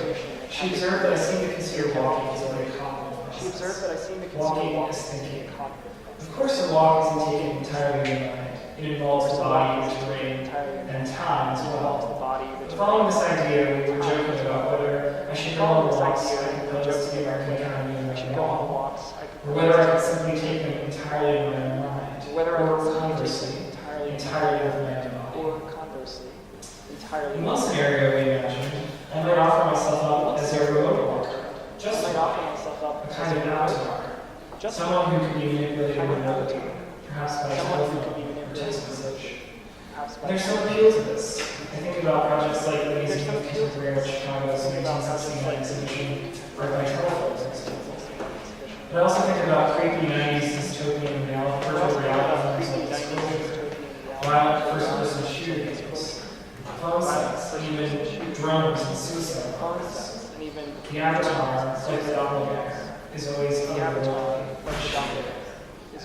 she observed that I seemed to consider walking as a very cognitive process. Walking is thinking. Of course, a walk isn't taken entirely in mind. It involves the body, the terrain, and time as well. Following this idea, we were joking about whether I should go on walks I proposed to the American Academy of Fine Arts, or whether I could simply take them entirely in my own mind, or conversely, entirely with my own body. In one scenario we imagined, I might offer myself up as a remote walker, just like a kind of avatar, someone who can be manipulated remotely, perhaps by telephone or text message. There's some appeal to this. I think about projects like the Museum of Contemporary Art Chicago's 1969 exhibition, or by telephone example. But I also think about creepy 90s dystopian virtual reality films like Scroll, violent first-person shooter games, phone sex, and even drones and suicide bombers. The avatar, like the doppelganger, is always otherworldly.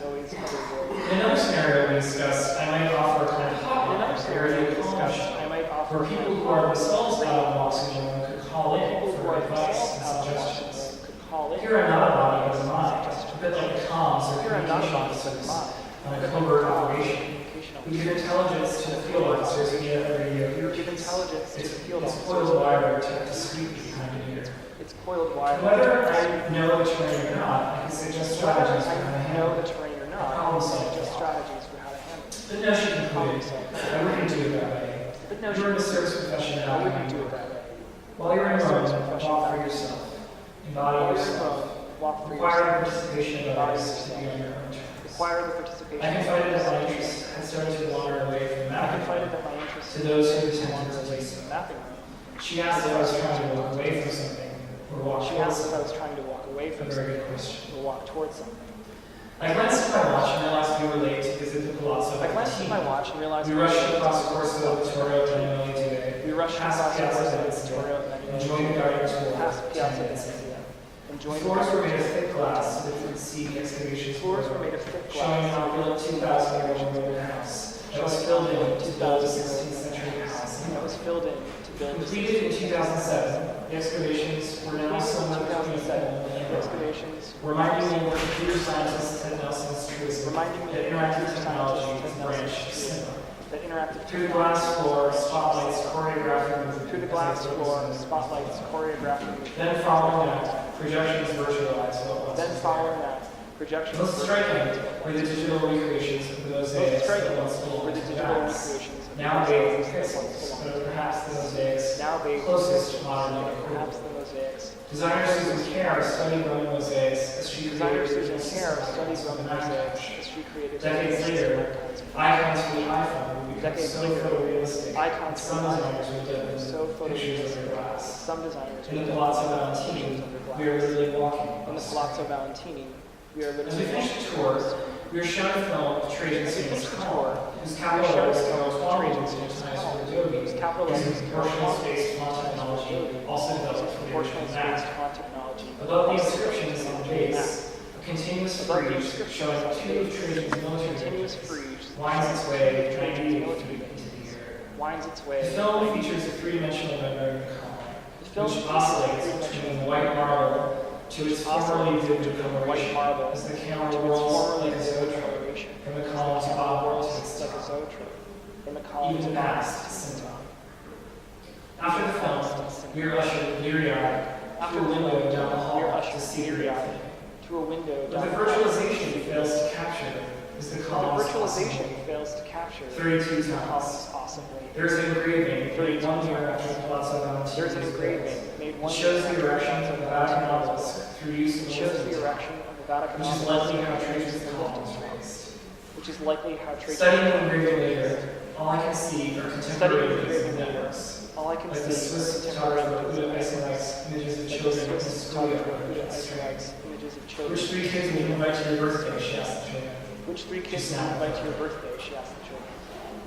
In another scenario we discussed, I might offer a kind of hotline area where people who are themselves out of walks alone could call in for advice and suggestions. Here I'm not a body but a mind, a bit like comms or communication systems on a covert operation. We give intelligence to the field officers via the radio. It's coiled wire to sweep behind an ear. Whether I know the terrain or not, I can suggest strategies for how to handle the problem No, you're in a service profession now. I wouldn't do it that way. While you're in Service Rome, profession. walk for yourself. Embody While you're in yourself. Rome, walk for Require the yourself. participation of Embody others to be yourself. on your own terms. Require the participation. I confided that my interests had started to wander away from I mapping confided that my interest to those who wandered attempted to away do from so. mapping room. She asked if I was trying to walk away from something or walk She towards asked if I something. was trying to walk away A from very something good question. or walk towards something. I glanced at my watch and realized we were late to visit the Palazzo. I glanced at my watch and realized We rushed across Corso Vittorio Emanuele today. We rushed past across Piazza Corso Venezia, Vittorio enjoying the garden tour. past Piazza 10 minutes Venezia. The Enjoying the floors were made of garden. thick glass so that you could see the excavations Floors were below, made of thick showing glass. an opulent 2,000-year-old Roman house that was filled in to build a 16th century house. That was filled in to build the Completed in 2007, the excavations were now somewhat between the excavations, reminding me of computer scientist Ted Nelson's truism reminding me that of interactive computer technology scientist is Ted branch Nelson's cinema. that interactive Through the glass floor, spotlights, choreographic through the glass floor, spotlights, choreographic Then following that, projections virtualized what once Then was following there. that, projections. Most striking were the digital recreations of the mosaics Most that striking once belonged were the to digital glass. recreations of the Now bathed in mosaics that once pixels, belonged but to are perhaps the mosaics Now bathed closest to in modern day perhaps equivalent. the mosaics. Designer Susan Kerr studied Roman mosaics as she Designer created Susan Kerr studied Roman mosaics as she created Decades later, icons for the iPhone would become Decades so later, photorealistic icons that for some the designers iPhone would dub so them pictures photorealistic. under glass. Some designers In the would Palazzo dub Valentini, pictures under glass. we are literally walking. In the Palazzo Valentini, we are As we literally finished the tour, we were shown a film of Trajan's As we famous finished the column, tour, whose we capital were shown a letters film of corresponded Trajan's to famous digitized column, for Adobe, whose capital letters using proportional-spaced font technology, also developed for the proportional original spaced Mac. font technology. Above the inscriptions on the base, a continuous Above the frieze inscriptions showing on the two of base, Trajan's military continuous bridges frieze winds its way 90 Trajan's feet military into the air. winds its way. The film features a three-dimensional rendering of the column, The film which features oscillates three-dimensional between the white marble to its formerly vivid white coloration marble as the to camera its rolls formerly like a vivid zoetrope coloration. from the column to bottom to its It's like a top, zoetrope. From the column even to past Sinton. After the film, we were ushered bleary-eyed After through a the window film, down the we hall were to ushered see the bleary-eyed thing. to a window What down the the hall. virtualization fails to capture is the The column's virtualization awesome fails to capture 32 the column's times. awesome weight. There is an engraving 32 made 1 year times. after the Palazzo Valentini There's an was engraving built. made It one shows year the erection of the Vatican obelisk through use of It shows the molten erection of the Vatican which is obelisk likely how through Trajan's use of column molten was stone, raised. which is likely how Studying the Trajan. engraving later, all I can see are contemporary Studying the images of engraving later, networks, all I can like the see Swiss are contemporary photographer Udo images of Eisenreich's images of like the children in Swiss Crouwel photographer Udo with string. Eisenreich's images of children. Which 3 kids will you invite to your birthday? She asked the children. Which 3 kids will you invite to your birthday? She asked the children.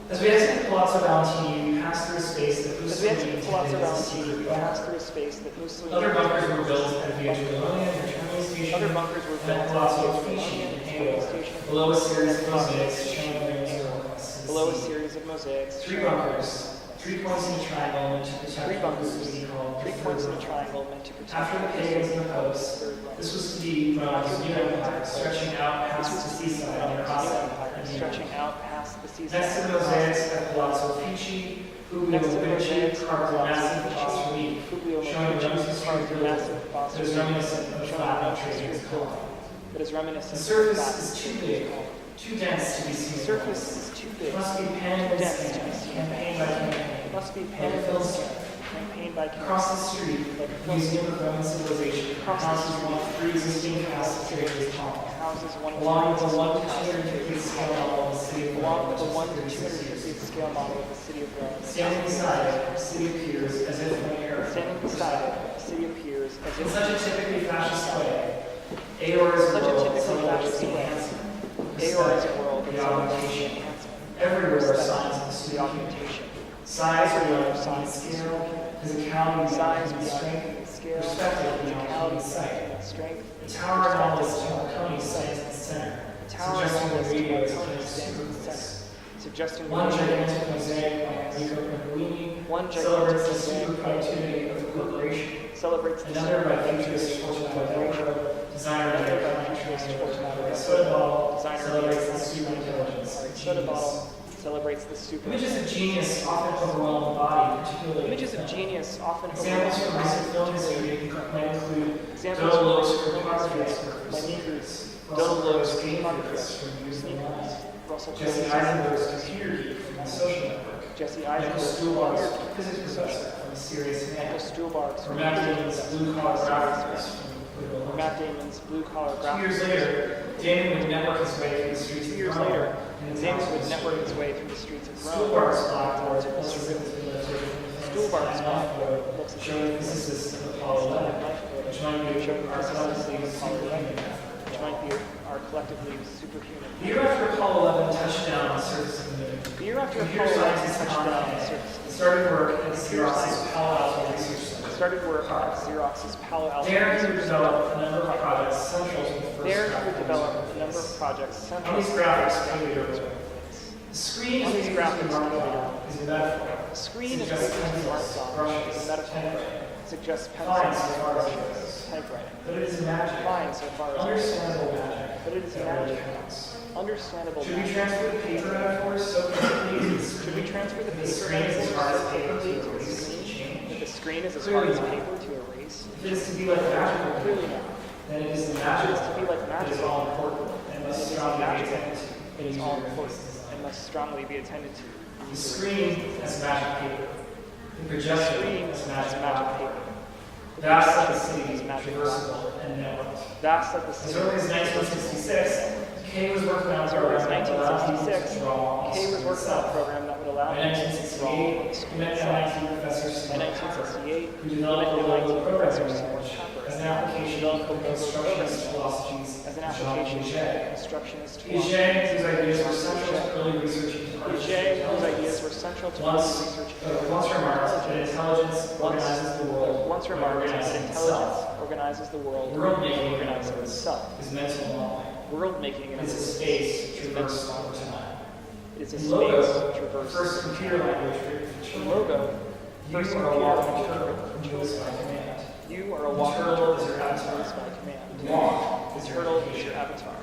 As we exit the Palazzo Valentini, we pass through a space that As we exit Mussolini the Palazzo intended to Valentini, we secretly pass guard. through a space that Mussolini. Other bunkers were built at Via Giuliana and Termini Station, Other bunkers were and built at at Palazzo Via Uffizi Giuliana in and Halo, Termini Station, below a series of and Palazzo mosaics Uffizi showing in various Halo, forecasts to the below a sea. series of mosaics. 3 bunkers, 3 points in a triangle meant to protect 3 what bunkers, was being called 3 the points in Third a Reich. triangle meant to protect. After the pagans and the popes, this was to be Rome's new empire, stretching out past the seaside near Asti and stretching out past the seaside. Next to the mosaics at Palazzo Uffizi, Publio Next to the Vinci mosaics at carved a Palazzo massive Uffizi, bas relief Publio showing Vinci Rome's history carved a building massive bas that is relief reminiscent of the showing flat Rome's Trajan's history column. building that is The reminiscent of surface that is too Trajan's big, column. too dense to be The seen. surface is too big, It must be too panned and dense to be scanned, seen. campaign by campaign. It must be Like panned a and film scanned, campaign by campaign. Across the street, Like a the film Museum of Roman Civilization Across the houses street, one of 3 existing casts of Trajan's column, houses one of along with the the 1 to 250 scale model of the city of along Rome, with the 1 to which is 250 scale model of the city of Rome. Standing beside it, the city appears as if from an era. Standing beside it, the city appears as In if such a typically fascist way, Aor's Such a world typically celebrates fascist the way. enhancement, Aor's respect, world the is celebrating the augmentation. enhancement. Everywhere Respect, signs of the the student augmentation. size Everywhere beyond signs human of the scale, student. physicality Size beyond human beyond strength, human scale, perspective beyond human physicality sight. beyond strength. The tower and all its Giampetro stands in the center, The tower suggesting and the radio is Giampietro kind of stands in the center, superfluous. suggesting One the gigantic mosaic by Enrico Piccolini One gigantic celebrates the mosaic super productivity of the corporation. celebrates the Another by futurist superproductivity of Fortunato the corporation. Delco, designer of Another the by futurist Fortunato The Delco, soda bottle designer of the celebrates the iconic super intelligence. soda bottle celebrates the super. Images of genius often overwhelm the body, particularly Images in of film. genius often Examples from overlap. recent film history might include Examples Dolo from Lopes film photography history experts, might include Russell Dolo Crowe's Lopes game photography theorists from Use the Line, Russell Jesse Eisenberg's computer geek from the social network. Jesse Michael Eisenberg's Stuhlbarg's physics professor from the serious man. Michael Stuhlbarg's Or Matt Damon's blue-collar graphics from the Matt Damon's blue-collar 2 graphics. years later, Damon would network his way through the streets of 2 years Rome. later, and Damon would network his way through the streets of Rome. Stuhlbarg's blackboard illustrates Stuhlbarg's blackboard looks at showing the physicists of Apollo 11, which might be showing the our physicists collectively of Apollo 11, superhuman. which might be our collectively superhuman. The year after Apollo 11 touched down on the surface of the moon, The year after computer Apollo 11 scientists touched down on the and surface, started work at Xerox's Palo Alto Research Center. started work at Xerox's Palo Alto There he would Research develop Center. a number of projects central to the first There he graphic would develop design a number of phase. projects On central these to graphics, the created graphics. the screen On is these used graphics, to mark on is a metaphor. The screen is Suggests basically marked pencils, on brushes, is a metaphor. typewriting. Suggests Fine, pencils, so far as it brushes, goes. typewriting. But it is magic. Fine so far as it goes. Understandable magic. But it is that really magic. counts. Understandable Should we magic. transfer the paper metaphor so quickly? Should we transfer the The paper screen is as hard as metaphor paper quickly to to the erase and screen? change? That the screen is as Clearly hard as not. paper to erase? If it is to be like magical, Clearly not. then it is the If it magic is to be like that is magic, all important and then must it is strongly be magical. attended to. It is all important and must strongly be attended to. The screen as magic paper. The The projector screen as as magic magic paper. paper. Vast like the city, As magic traversable and networked. That's like the As city. early as 1966, Kay was working on a As early as program that allowed people to 1966, draw on the Kay was screen working on a itself. program that would allow By him to draw on the 1968, he screen met itself. MIT professor By Seymour Papert, 1968, who he developed met the MIT logo professor programming Seymour language Papert as an application developed of the logo constructionist programming philosophies as an of application of Jean constructionist Piaget, whose ideas were philosophy. central to early research into Piaget, whose artificial ideas intelligence. were central to Once, early research into once remarked that intelligence organizes the world once by remarked that organizing intelligence itself. organizes the world World by making, organizing itself. is mental modeling. World making in It's a space traversed over time. It is a In space Logo, the traversed. first computer language written for In children, Logo, you first are a computer walking language turtle for who moves by command. you are a The walking turtle turtle is your who avatar. moves by command. Walk The is your turtle is application. your avatar.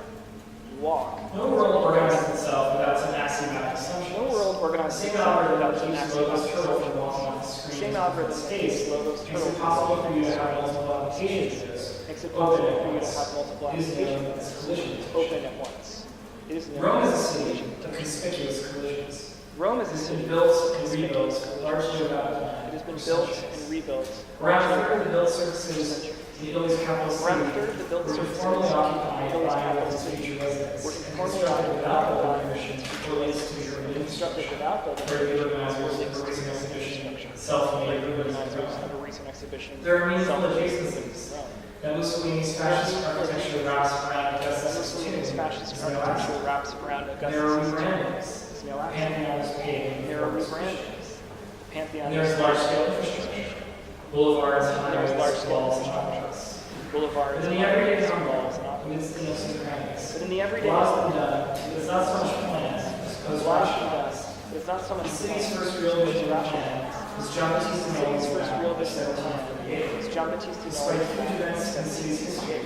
Walk. No world organizes itself without some axiomatic assumptions. No world organizes Same itself algorithm without that an keeps Logo's axiomatic turtle from assumption. walking off the screen. Same algorithm that Space keeps Logo's makes turtle it possible for you to have from multiple applications. makes it Open possible at for you to once. have multiple It is known applications as collision open detection. at once. It is known Rome is a as city collision of detection. conspicuous collisions. Rome is a It's city been built and conspicuous rebuilt collisions. largely without plan. It has been for built centuries. and rebuilt. Around a third of the built surfaces in Italy's capital Around a city third of the built were surfaces informally in occupied Italy's by capital its city future residents were and informally constructed without occupied building by permission its or links to your religious constructed without building where the permission or organizers links of a to recent its exhibition, construction. self-made The ruins of organizers Rome. of a recent exhibition. There are meaningful self-made adjacencies Rome. that Mussolini's fascist architecture wraps around Augustus' Mussolini's tomb. fascist Is no architecture accident. wraps around There are Augustus' tomb. rebrandings. It's no The accident. Pantheon is paid. There are rebrandings. Pantheon And there's is large-scale infrastructure. Boulevards, highways, There's large-scale walls, and infrastructure. operas. Boulevards, But in the everyday highways, combat, walls, and with operas. its idiosyncrasies, But in the a everyday lot has been done, but it's not so much planned as a opposed lot to of rationalized. but it's not so much The city's planned. first real vision plan was Giampietro+Smith's The city's first real vision in plan 1748. was Giampietro+Smith's Despite huge plan events in the city's history,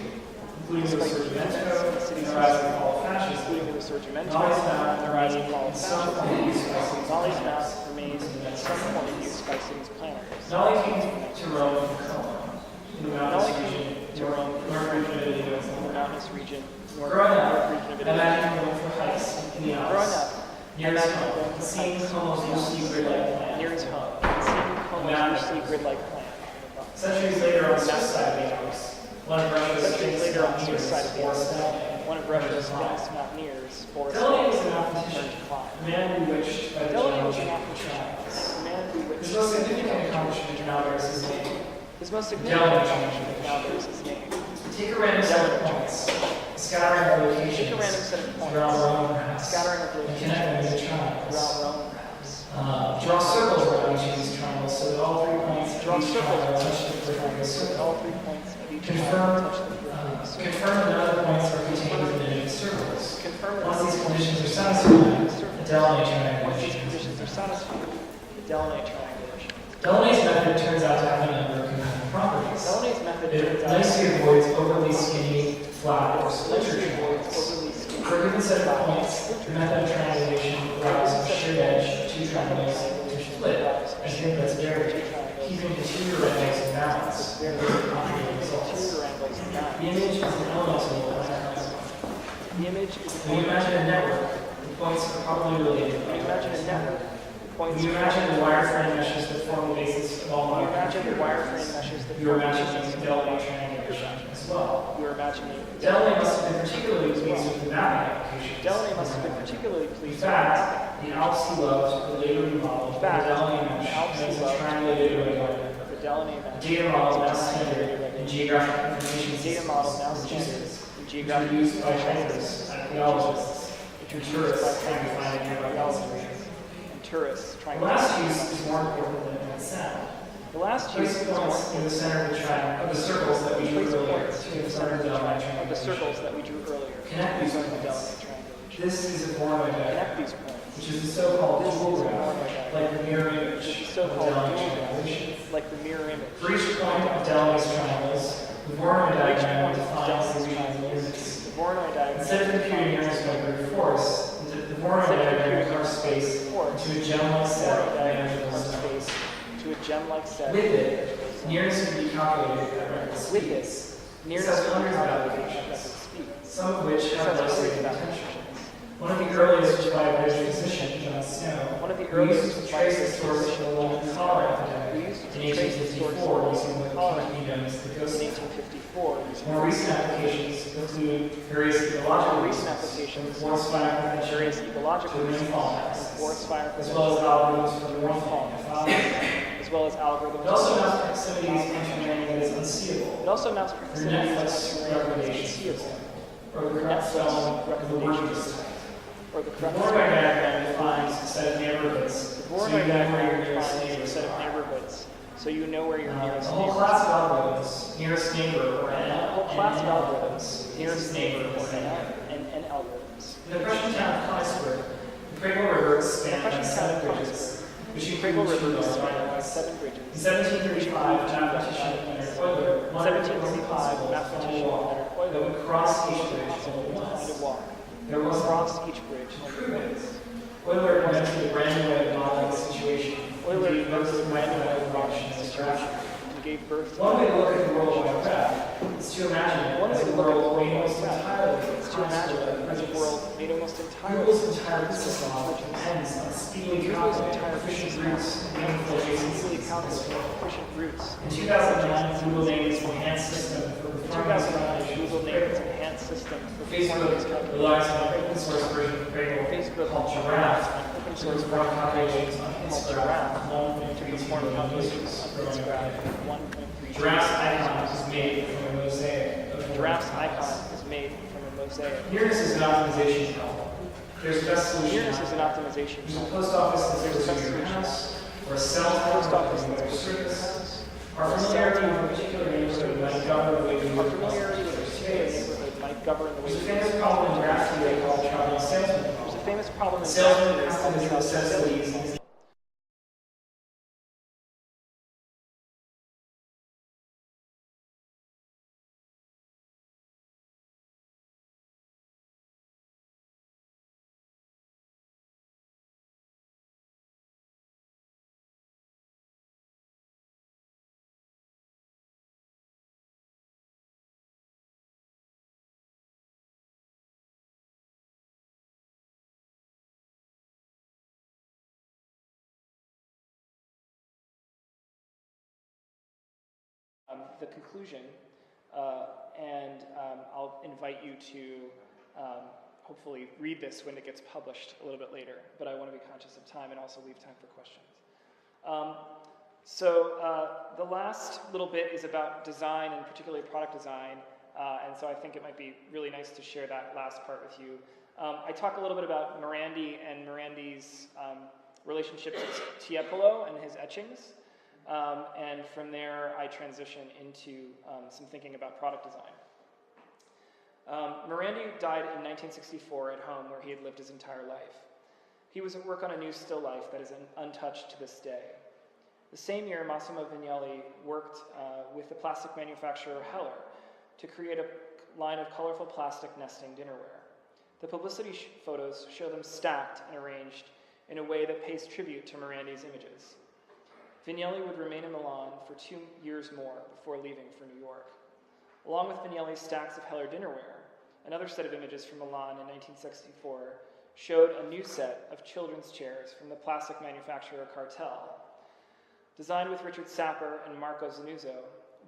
including the Despite huge events in the Risorgimento city's and the rise and history, fall of fascism, including the Risorgimento Nolly's map and the rise and fall of in some fascism. form used by city's Nolly's map planners. remains in some form of use by city's planners. Nolly came to Rome from Como, in the mountainous Nolly came region, to Rome from north region of Italy. the mountainous region, north Growing up, region of I Italy. imagine going for hikes in the Growing Alps, up, near his home, seeing Como's loosely grid-like plan. near his home, and seeing Como's Imagine. loosely grid-like plan. Centuries later, on the Swiss side of the Alps, one of Russia's Centuries famous later on the Swiss mountaineers, side of the Boris Alps, Delaunay, one of Russia's famous mountaineers, Boris Delaunay was a Delaunay, mathematician, learned to climb. a man bewitched by the Delaunay was a geometry of mathematician, triangles. a man bewitched. His most significant accomplishment now bears his name. His most significant Delaunay accomplishment now bears his name. Take a random set of points, a scattering of locations, Take a random set of points, throughout Rome perhaps, scattering of and connect them locations into triangles. throughout Rome, perhaps. Draw circles around each of these triangles so that all 3 points of Draw each circles triangle around touch each the periphery triangle so that circle. all 3 points of each Confirm, triangle touch the periphery circle. confirm that none of the points are contained within any circles. Confirm that Once these all conditions are the satisfied, circles. the Delaunay Once these triangulation. conditions are satisfied, the Delaunay triangulation. Delaunay's method turns out to have a number of compelling properties. Delaunay's method It turns out nicely avoids overly skinny, flat, or splinter nicely avoids triangles. overly skinny. For a given set of points, the method of triangulation allows a shared edge of 2 triangles to split. I think that's very keeping interior angles in balance. Very Optimal results. interior angles and The balance. image is an elemental mechanism. The image is When you imagine a network, the the points are probably related. When you imagine a network, when you imagine the wireframe meshes that form the basis of all modern computers, you're imagining Delaware triangulation as well. You're imagining Delaware must have been particularly pleased with the mapping applications. Delaware must have been particularly pleased. In fact, the Alps he loved the later remodeled the Delaware mesh as a triangulated array. The Delaware mesh. Data model now standard in geographic information Data model now standard in geographic used by trainers, archaeologists, and tourists trying to find a nearby galaxy. Tourists trying the last use is more important than its sound. The last use is more in the center of the triangle of the circles that we drew earlier. In the center of the triangle of the circles that we drew earlier. Connect these points. This is a Voronoi diagram. Connect these points. Which is the so-called dual graph, like the mirror image of like the mirror image. For each point of Delaunay's triangles, the Voronoi diagram defines the regional limits. The Voronoi diagram. Instead of computing units by brute force, the Voronoi diagram carves space into a gem-like set of manageable space. To a gem-like set. With it, nearness can be calculated at record speed. With this, nearness can be calculated at record speed, some of which have less potential. One of the earliest by a physician, John Snow, used to trace the source of the London cholera epidemic in 1854 using what came to be known as the ghost. More recent applications include various ecological reasons, forest fire prevention, to rainfall maps, as well as algorithms for rainfall as well as algorithms. It also mounts proximities engineering that is unseeable. It also mounts proximities Netflix recommendations, or the correct spelling of the word use. Or the correct Voronoi diagram defines a set of neighborhoods. The Voronoi diagram defines a set of neighborhoods, so you know where your nearest neighbor is. A whole class of algorithms, nearest neighbor, or N. A whole class of algorithms, nearest neighbor, or N algorithms. In the Prussian town of Konigsberg, the Crouwel River is spanned by 7 bridges, which include 2 large islands. In 1735, a mathematician Leonard Euler wanted to propose a wall that would cross each bridge only once. There was across each bridge. Euler invented a random way of modeling the situation. Euler invented a random way of modeling the situation and gave birth to one way to look at the World Wide Web is to imagine it as a world made almost entirely Google's entire business model depends on speedily calculating efficient routes and meaningful routes. In 2009, Google named its enhanced system for Facebook relies on an open source version of Crouwel called Giraffe to perform calculations on its graph of 1.3 million users. Giraffe's icon is made from a mosaic. Nearness is an optimization problem. There's a best solution. There's a post office that's close to your house, or a cell tower with a better service. Our familiarity with a particular neighborhood might govern the way we work across the space. There's a famous problem in graph theory called the traveling salesman problem. The salesman has to visit necessities. The conclusion, and I'll invite you to hopefully read this when it gets published a little bit later, but I want to be conscious of time and also leave time for questions. The last little bit is about design, and particularly product design, and so I think it might be really nice to share that last part with you. I talk a little bit about Morandi and Morandi's relationship to Tiepolo and his etchings. And from there, I transition into some thinking about product design. Morandi died in 1964 at home where he had lived his entire life. He was at work on a new still life that is untouched to this day. The same year, Massimo Vignelli worked with the plastic manufacturer Heller to create a line of colorful plastic nesting dinnerware. The publicity photos show them stacked and arranged in a way that pays tribute to Morandi's images. Vignelli would remain in Milan for 2 years more before leaving for New York. Along with Vignelli's stacks of Heller dinnerware, another set of images from Milan in 1964 showed a new set of children's chairs from the plastic manufacturer Cartel. Designed with Richard Sapper and Marco Zanuzzo,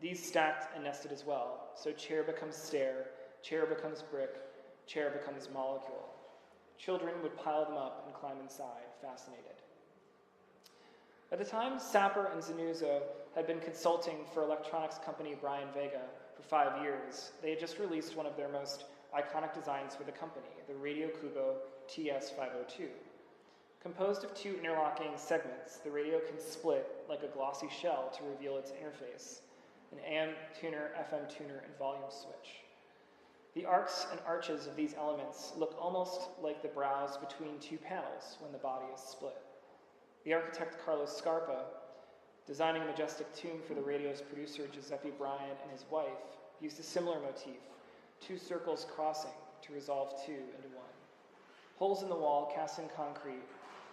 these stacked and nested as well, so chair becomes stair, chair becomes brick, chair becomes molecule. Children would pile them up and climb inside, fascinated. At the time, Sapper and Zanuzzo had been consulting for electronics company Brian Vega for 5 years. They had just released one of their most iconic designs for the company, the Radio Kubo TS502. Composed of 2 interlocking segments, the radio can split like a glossy shell to reveal its interface, an AM tuner, FM tuner, and volume switch. The arcs and arches of these elements look almost like the brows between 2 panels when the body is split. The architect Carlos Scarpa, designing a majestic tomb for the radio's producer Giuseppe Bryant and his wife, used a similar motif, 2 circles crossing to resolve 2 into 1. Holes in the wall cast in concrete,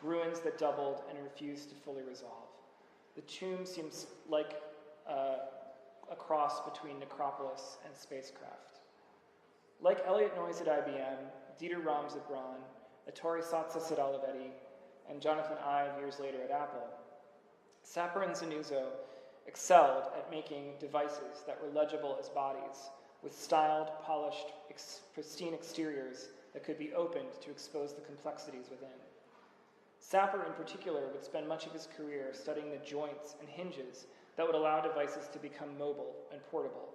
ruins that doubled and refused to fully resolve. The tomb seems like a cross between necropolis and spacecraft. Like Elliot Noyes at IBM, Dieter Rams at Braun, Ettore Satzas at Olivetti, and Jonathan Ive years later at Apple, Sapper and Zanuzzo excelled at making devices that were legible as bodies, with styled, polished, pristine exteriors that could be opened to expose the complexities within. Sapper, in particular, would spend much of his career studying the joints and hinges that would allow devices to become mobile and portable.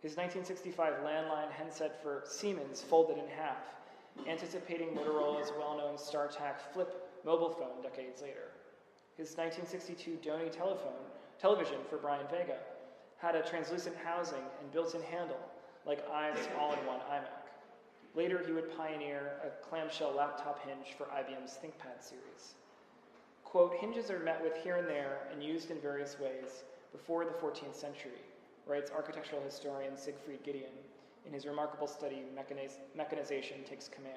His 1965 landline handset for Siemens folded in half, anticipating Motorola's well-known StarTAC flip mobile phone decades later. His 1962 Doni television for Brian Vega had a translucent housing and built-in handle, like Ive's all-in-one iMac. Later, he would pioneer a clamshell laptop hinge for IBM's ThinkPad series. Quote, hinges are met with here and there and used in various ways before the 14th century, writes architectural historian Siegfried Gideon in his remarkable study, Mechanization Takes Command.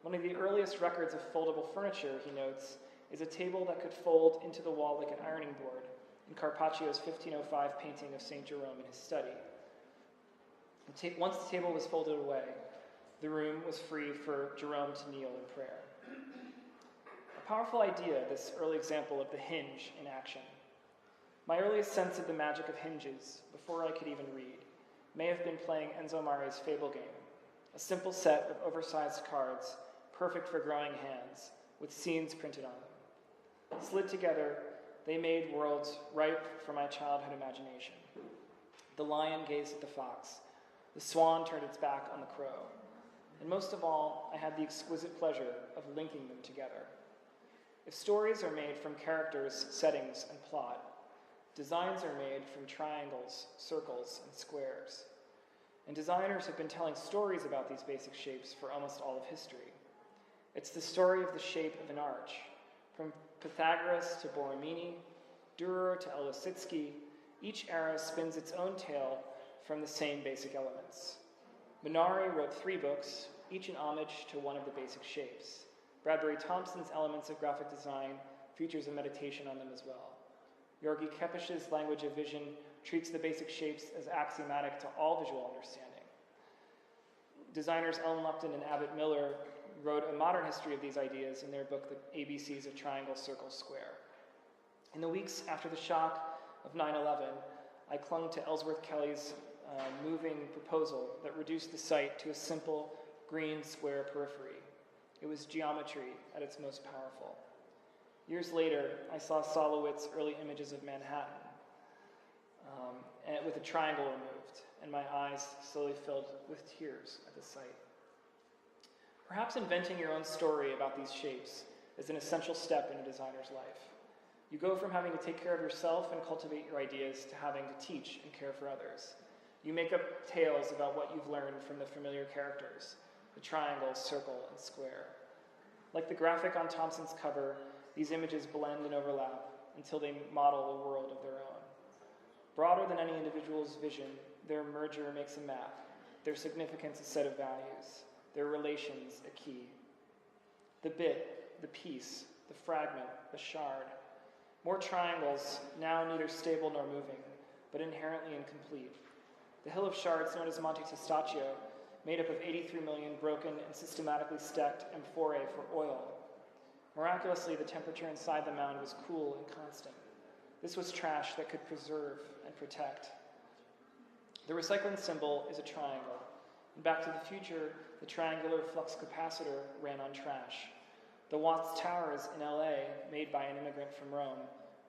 One of the earliest records of foldable furniture, he notes, is a table that could fold into the wall like an ironing board in Carpaccio's 1505 painting of St. Jerome in his study. Once the table was folded away, the room was free for Jerome to kneel in prayer. A powerful idea, this early example of the hinge in action. My earliest sense of the magic of hinges, before I could even read, may have been playing Enzo Mari's Fable game, a simple set of oversized cards, perfect for growing hands, with scenes printed on them. Slid together, they made worlds ripe for my childhood imagination. The lion gazed at the fox. The swan turned its back on the crow. And most of all, I had the exquisite pleasure of linking them together. If stories are made from characters, settings, and plot, designs are made from triangles, circles, and squares. And designers have been telling stories about these basic shapes for almost all of history. It's the story of the shape of an arch. From Pythagoras to Borromini, Dürer to El-Lissitzky, each era spins its own tale from the same basic elements. Minari wrote 3 books, each in homage to one of the basic shapes. Bradbury Thompson's Elements of Graphic Design features a meditation on them as well. Georgi Kepish's Language of Vision treats the basic shapes as axiomatic to all visual understanding. Designers Ellen Lupton and Abbott Miller wrote a modern history of these ideas in their book, The ABCs of Triangle, Circle, Square. In the weeks after the shock of 9/11, I clung to Ellsworth Kelly's moving proposal that reduced the site to a simple green square periphery. It was geometry at its most powerful. Years later, I saw Solowitz's early images of Manhattan, and with a triangle removed, and my eyes slowly filled with tears at the sight. Perhaps inventing your own story about these shapes is an essential step in a designer's life. You go from having to take care of yourself and cultivate your ideas to having to teach and care for others. You make up tales about what you've learned from the familiar characters, the triangle, circle, and square. Like the graphic on Thompson's cover, these images blend and overlap until they model a world of their own. Broader than any individual's vision, their merger makes a map, their significance a set of values, their relations a key. The bit, the piece, the fragment, the shard. More triangles, now neither stable nor moving, but inherently incomplete. The hill of shards known as Monte Testaccio made up of 83 million broken and systematically stacked amphorae for oil. Miraculously, the temperature inside the mound was cool and constant. This was trash that could preserve and protect. The recycling symbol is a triangle. In Back to the Future, the triangular flux capacitor ran on trash. The Watts Towers in LA, made by an immigrant from Rome,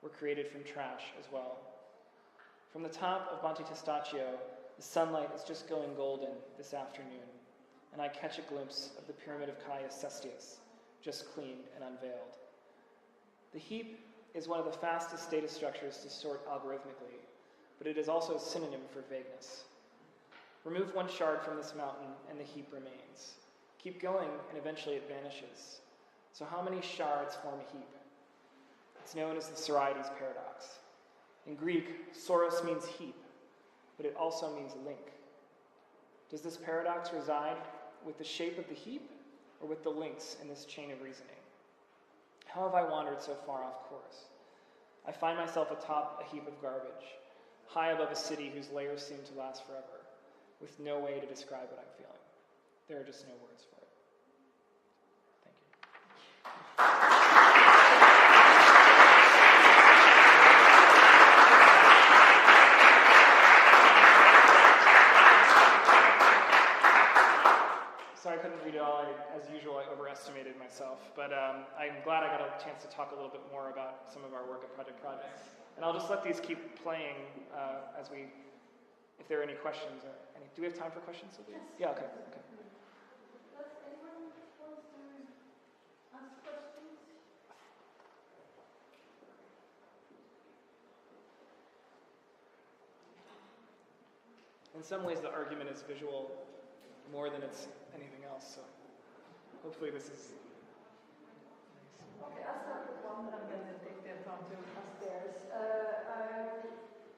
were created from trash as well. From the top of Monte Testaccio, the sunlight is just going golden this afternoon, and I catch a glimpse of the Pyramid of Caius Cestius, just cleaned and unveiled. The heap is one of the fastest data structures to sort algorithmically, but it is also a synonym for vagueness. Remove one shard from this mountain and the heap remains. Keep going and eventually it vanishes. So how many shards form a heap? It's known as the Sorites paradox. In Greek, soros means heap, but it also means link. Does this paradox reside with the shape of the heap or with the links in this chain of reasoning? How have I wandered so far off course? I find myself atop a heap of garbage, high above a city whose layers seem to last forever, with no way to describe what I'm feeling. There are just no words for it. Thank you. Sorry I couldn't read it all. As usual, I overestimated myself. But I'm glad I got a chance to talk a little bit more about some of our work at Project Projects. And I'll just let these keep playing if there are any questions. Do we have time for questions? Yes. Yeah, okay. Does anyone want to ask questions? In some ways, the argument is visual more than it's anything else, so hopefully this is nice. Okay, I'll start with one and then I'll take the time to ask theirs.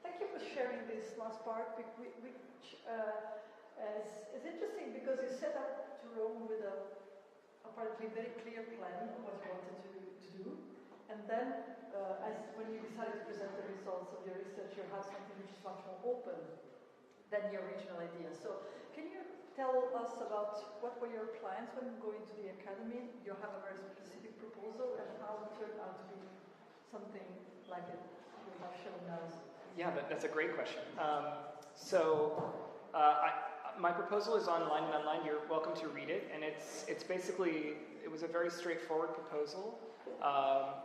Thank you for sharing this last part, which is interesting because you set out to Rome with a apparently very clear plan of what you wanted to do, and then when you decided to present the results of your research, you had something which is much more open than your original idea. So can you tell us about what were your plans when going to the academy? You have a very specific proposal, and how it turned out to be something like it you have shown us. Yeah, that's a great question. My proposal is online and online. You're welcome to read it, and it's basically, it was a very straightforward proposal,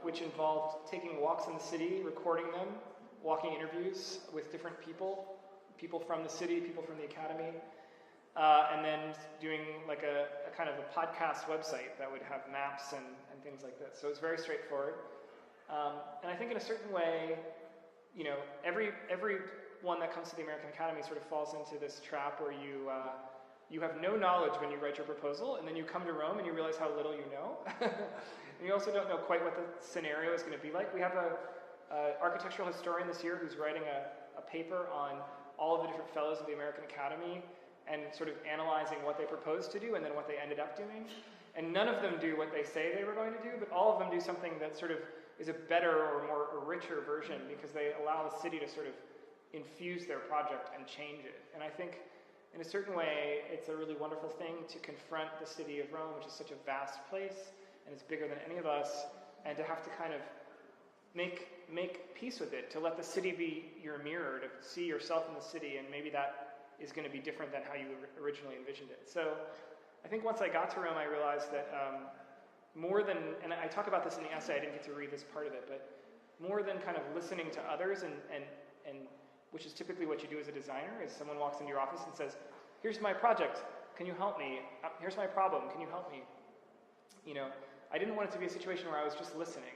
which involved taking walks in the city, recording them, walking interviews with different people from the city, people from the academy, and then doing like a kind of a podcast website that would have maps and things like this. So it's very straightforward. And I think in a certain way, everyone that comes to the American Academy sort of falls into this trap where you have no knowledge when you write your proposal, and then you come to Rome and you realize how little you know. And you also don't know quite what the scenario is going to be like. We have an architectural historian this year who's writing a paper on all of the different fellows of the American Academy and sort of analyzing what they proposed to do and then what they ended up doing. And none of them do what they say they were going to do, but all of them do something that sort of is a better or more richer version because they allow the city to sort of infuse their project and change it. And I think in a certain way, it's a really wonderful thing to confront the city of Rome, which is such a vast place and it's bigger than any of us, and to have to kind of make peace with it, to let the city be your mirror, to see yourself in the city, and maybe that is going to be different than how you originally envisioned it. So I think once I got to Rome, I realized that more than, and I talk about this in the essay, I didn't get to read this part of it, but more than kind of listening to others, and which is typically what you do as a designer, is someone walks into your office and says, here's my project, can you help me? Here's my problem, can you help me? I didn't want it to be a situation where I was just listening.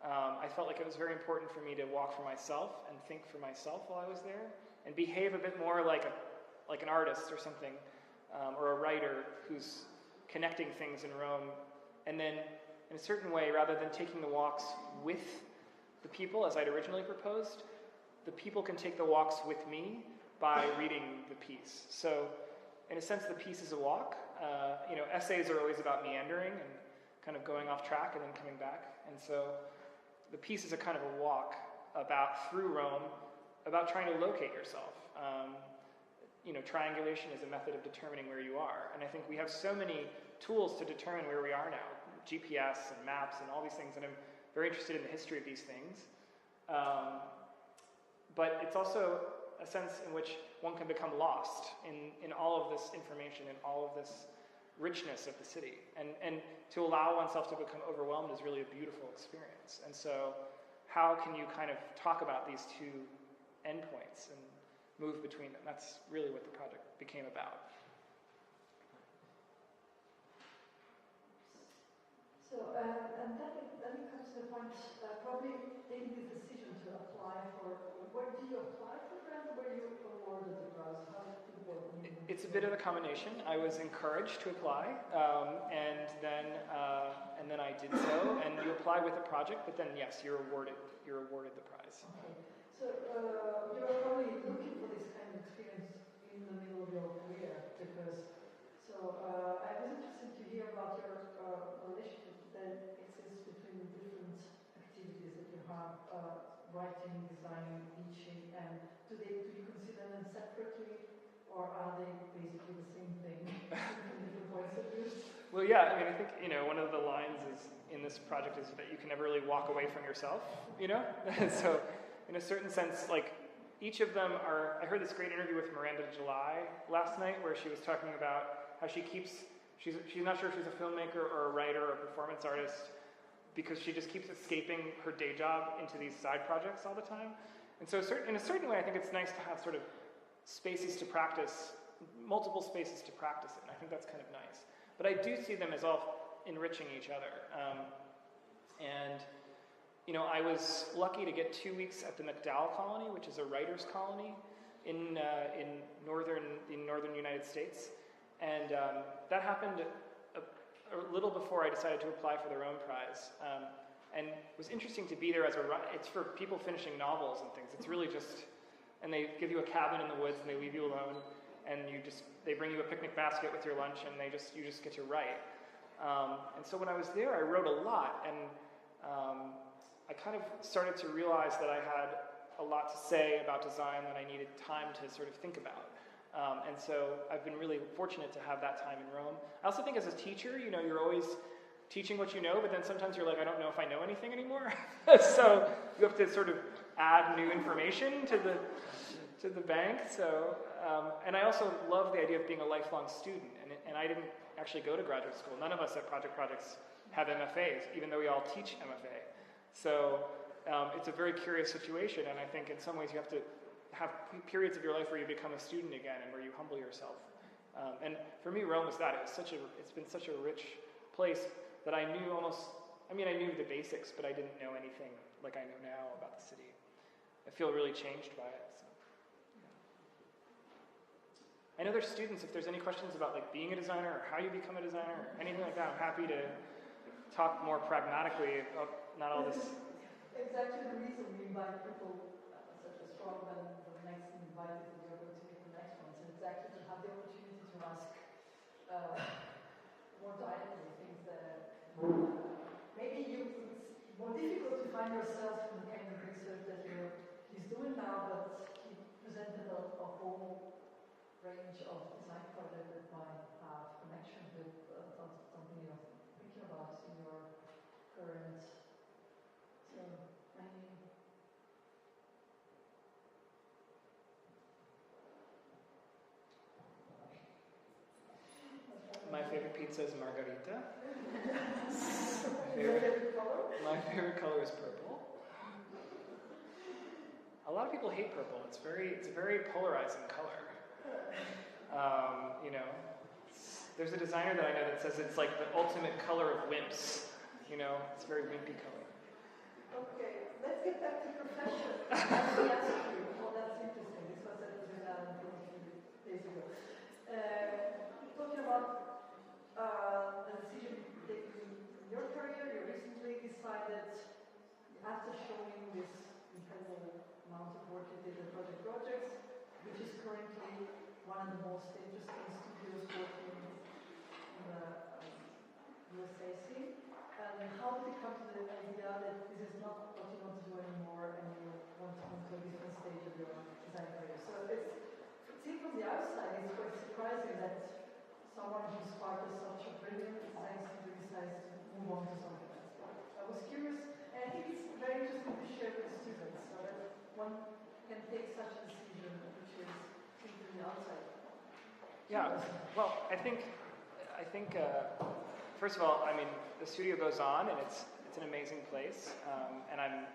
I felt like it was very important for me to walk for myself and think for myself while I was there, and behave a bit more like an artist or something, or a writer who's connecting things in Rome. And then, in a certain way, rather than taking the walks with the people, as I'd originally proposed, the people can take the walks with me by reading the piece. So, in a sense, the piece is a walk. Essays are always about meandering and kind of going off track and then coming back. And so, the piece is a kind of a walk through Rome, about trying to locate yourself. triangulation is a method of determining where you are. And I think we have so many tools to determine where we are now, GPS and maps and all these things, and I'm very interested in the history of these things. But it's also a sense in which one can become lost in all of this information and all of this richness of the city. And to allow oneself to become overwhelmed is really a beautiful experience. And so how can you kind of talk about these two endpoints and move between them? That's really what the project became about. So, and then it comes to the point, probably taking the decision to apply for, where do you apply for grant, or were you awarded the grant? How did it work? It's a bit of a combination. I was encouraged to apply, and then I did so. And you apply with a project, but then yes, you're awarded the prize. Okay. So you're probably looking for this kind of experience in the middle of your career, because I was interested to hear about your relationship that exists between the different activities that you have, writing, designing, teaching, and do you consider them separately, or are they basically the same thing from different points of view? Well, yeah, I mean, I think, one of the lines is in this project is that you can never really walk away from yourself, So, in a certain sense, like, each of them are, I heard this great interview with Miranda July last night where she was talking about how she's not sure if she's a filmmaker or a writer or a performance artist because she just keeps escaping her day job into these side projects all the time. And so in a certain way, I think it's nice to have sort of spaces to practice, multiple spaces to practice it, and I think that's kind of nice. But I do see them as all enriching each other. I was lucky to get 2 weeks at the MacDowell Colony, which is a writer's colony in northern United States. And that happened a little before I decided to apply for the Rome Prize. And it was interesting to be there as it's for people finishing novels and things. It's really just, and they give you a cabin in the woods and they leave you alone. And they bring you a picnic basket with your lunch and you just get to write. And so when I was there, I wrote a lot. And I kind of started to realize that I had a lot to say about design that I needed time to sort of think about. And so I've been really fortunate to have that time in Rome. I also think as a teacher, you're always teaching what you know, but then sometimes you're like, I don't know if I know anything anymore. So you have to sort of add new information to the bank. So, and I also love the idea of being a lifelong student. And I didn't actually go to graduate school. None of us at Projects have MFAs, even though we all teach MFA. So it's a very curious situation, and I think in some ways you have to have periods of your life where you become a student again and where you humble yourself. And for me, Rome was that. It's been such a rich place that I knew I knew the basics, but I didn't know anything like I know now about the city. I feel really changed by it. So, yeah. I know there's students, if there's any questions about like being a designer or how you become a designer or anything like that, I'm happy to talk more pragmatically about not all this. Exactly the reason we invite people such as Crouwel and the next invited that you're going to meet the next one. So exactly to have the opportunity to ask more directly things that maybe it's more difficult to find yourself in the kind of research that he's doing now, but he presented a whole range of design projects that might have connection with something you're thinking about in your current. So, my favorite pizza is margarita. My favorite color is purple. A lot of people hate purple. It's a very polarizing color. There's a designer that I know that says it's like the ultimate color of wimps. It's a very wimpy color. Okay, let's get back to profession. That's interesting. This was a few days ago. Talking about the decision taken in your career, you recently decided, after showing this incredible amount of work you did at projects, which is currently one of the most interesting studios working in the USA scene. And how did you come to the idea that this is not what you want to do anymore and you want to move to a different stage of your design career? So it's seen from the outside, it's quite surprising that someone who started such a brilliant design studio decides to move on to something else. I was curious, and I think it's very interesting to share with students so that one can take such a decision, which is seen from the outside. Yeah, well, I think first of all, I mean, the studio goes on, and it's an amazing place, and I'm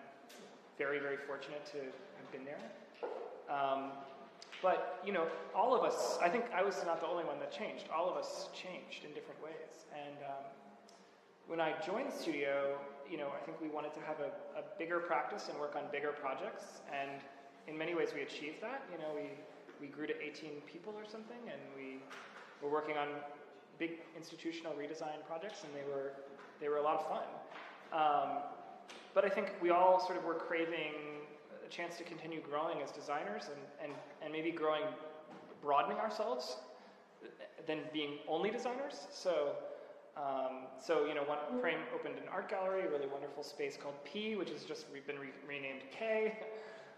very, very fortunate to have been there. But, you know, all of us, I think I was not the only one that changed. All of us changed in different ways. And when I joined the studio, you know, I think we wanted to have a bigger practice and work on bigger projects. And in many ways we achieved that. You know, we grew to 18 people or something, and we were working on big institutional redesign projects, and they were a lot of fun. But I think we all sort of were craving a chance to continue growing as designers and maybe broadening ourselves than being only designers. So you know, one frame opened an art gallery, a really wonderful space called P, which has just been renamed K.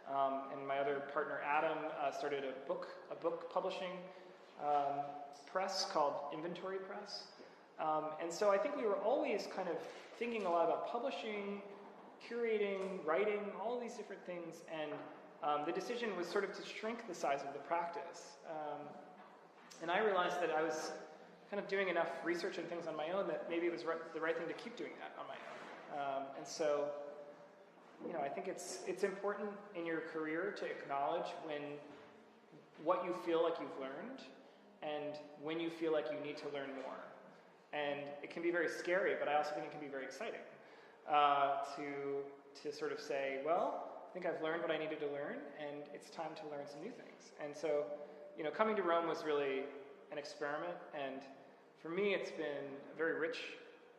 And my other partner Adam started a book publishing press called Inventory Press. And so I think we were always kind of thinking a lot about publishing, curating, writing, all these different things, and the decision was sort of to shrink the size of the practice. And I realized that I was kind of doing enough research and things on my own that maybe it was the right thing to keep doing that on my own. And so, you know, I think it's important in your career to acknowledge what you feel like you've learned and when you feel like you need to learn more. And it can be very scary, but I also think it can be very exciting to sort of say, well, I think I've learned what I needed to learn, and it's time to learn some new things. And so, you know, coming to Rome was really an experiment, and for me, it's been a very rich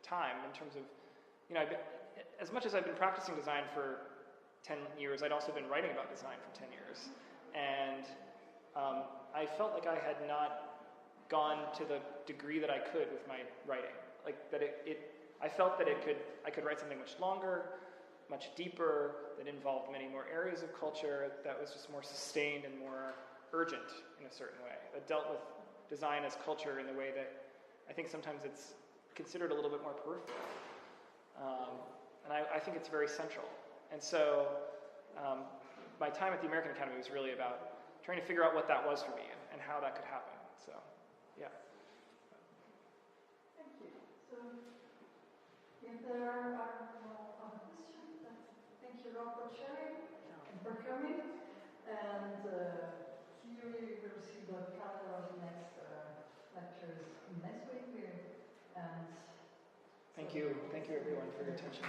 time in terms of, you know, as much as I've been practicing design for 10 years, I'd also been writing about design for 10 years. And I felt like I had not gone to the degree that I could with my writing. Like that I felt that I could write something much longer, much deeper, that involved many more areas of culture, that was just more sustained and more urgent in a certain way, that dealt with design as culture in the way that I think sometimes it's considered a little bit more peripheral. And I think it's very central. And so my time at the American Academy was really about trying to figure out what that was for me and how that could happen. So, yeah. Thank you. So, if there are no other questions, thank you, Rob, for sharing and for coming. And here we will see the calendar of the next lectures next week. And Thank you everyone for your attention.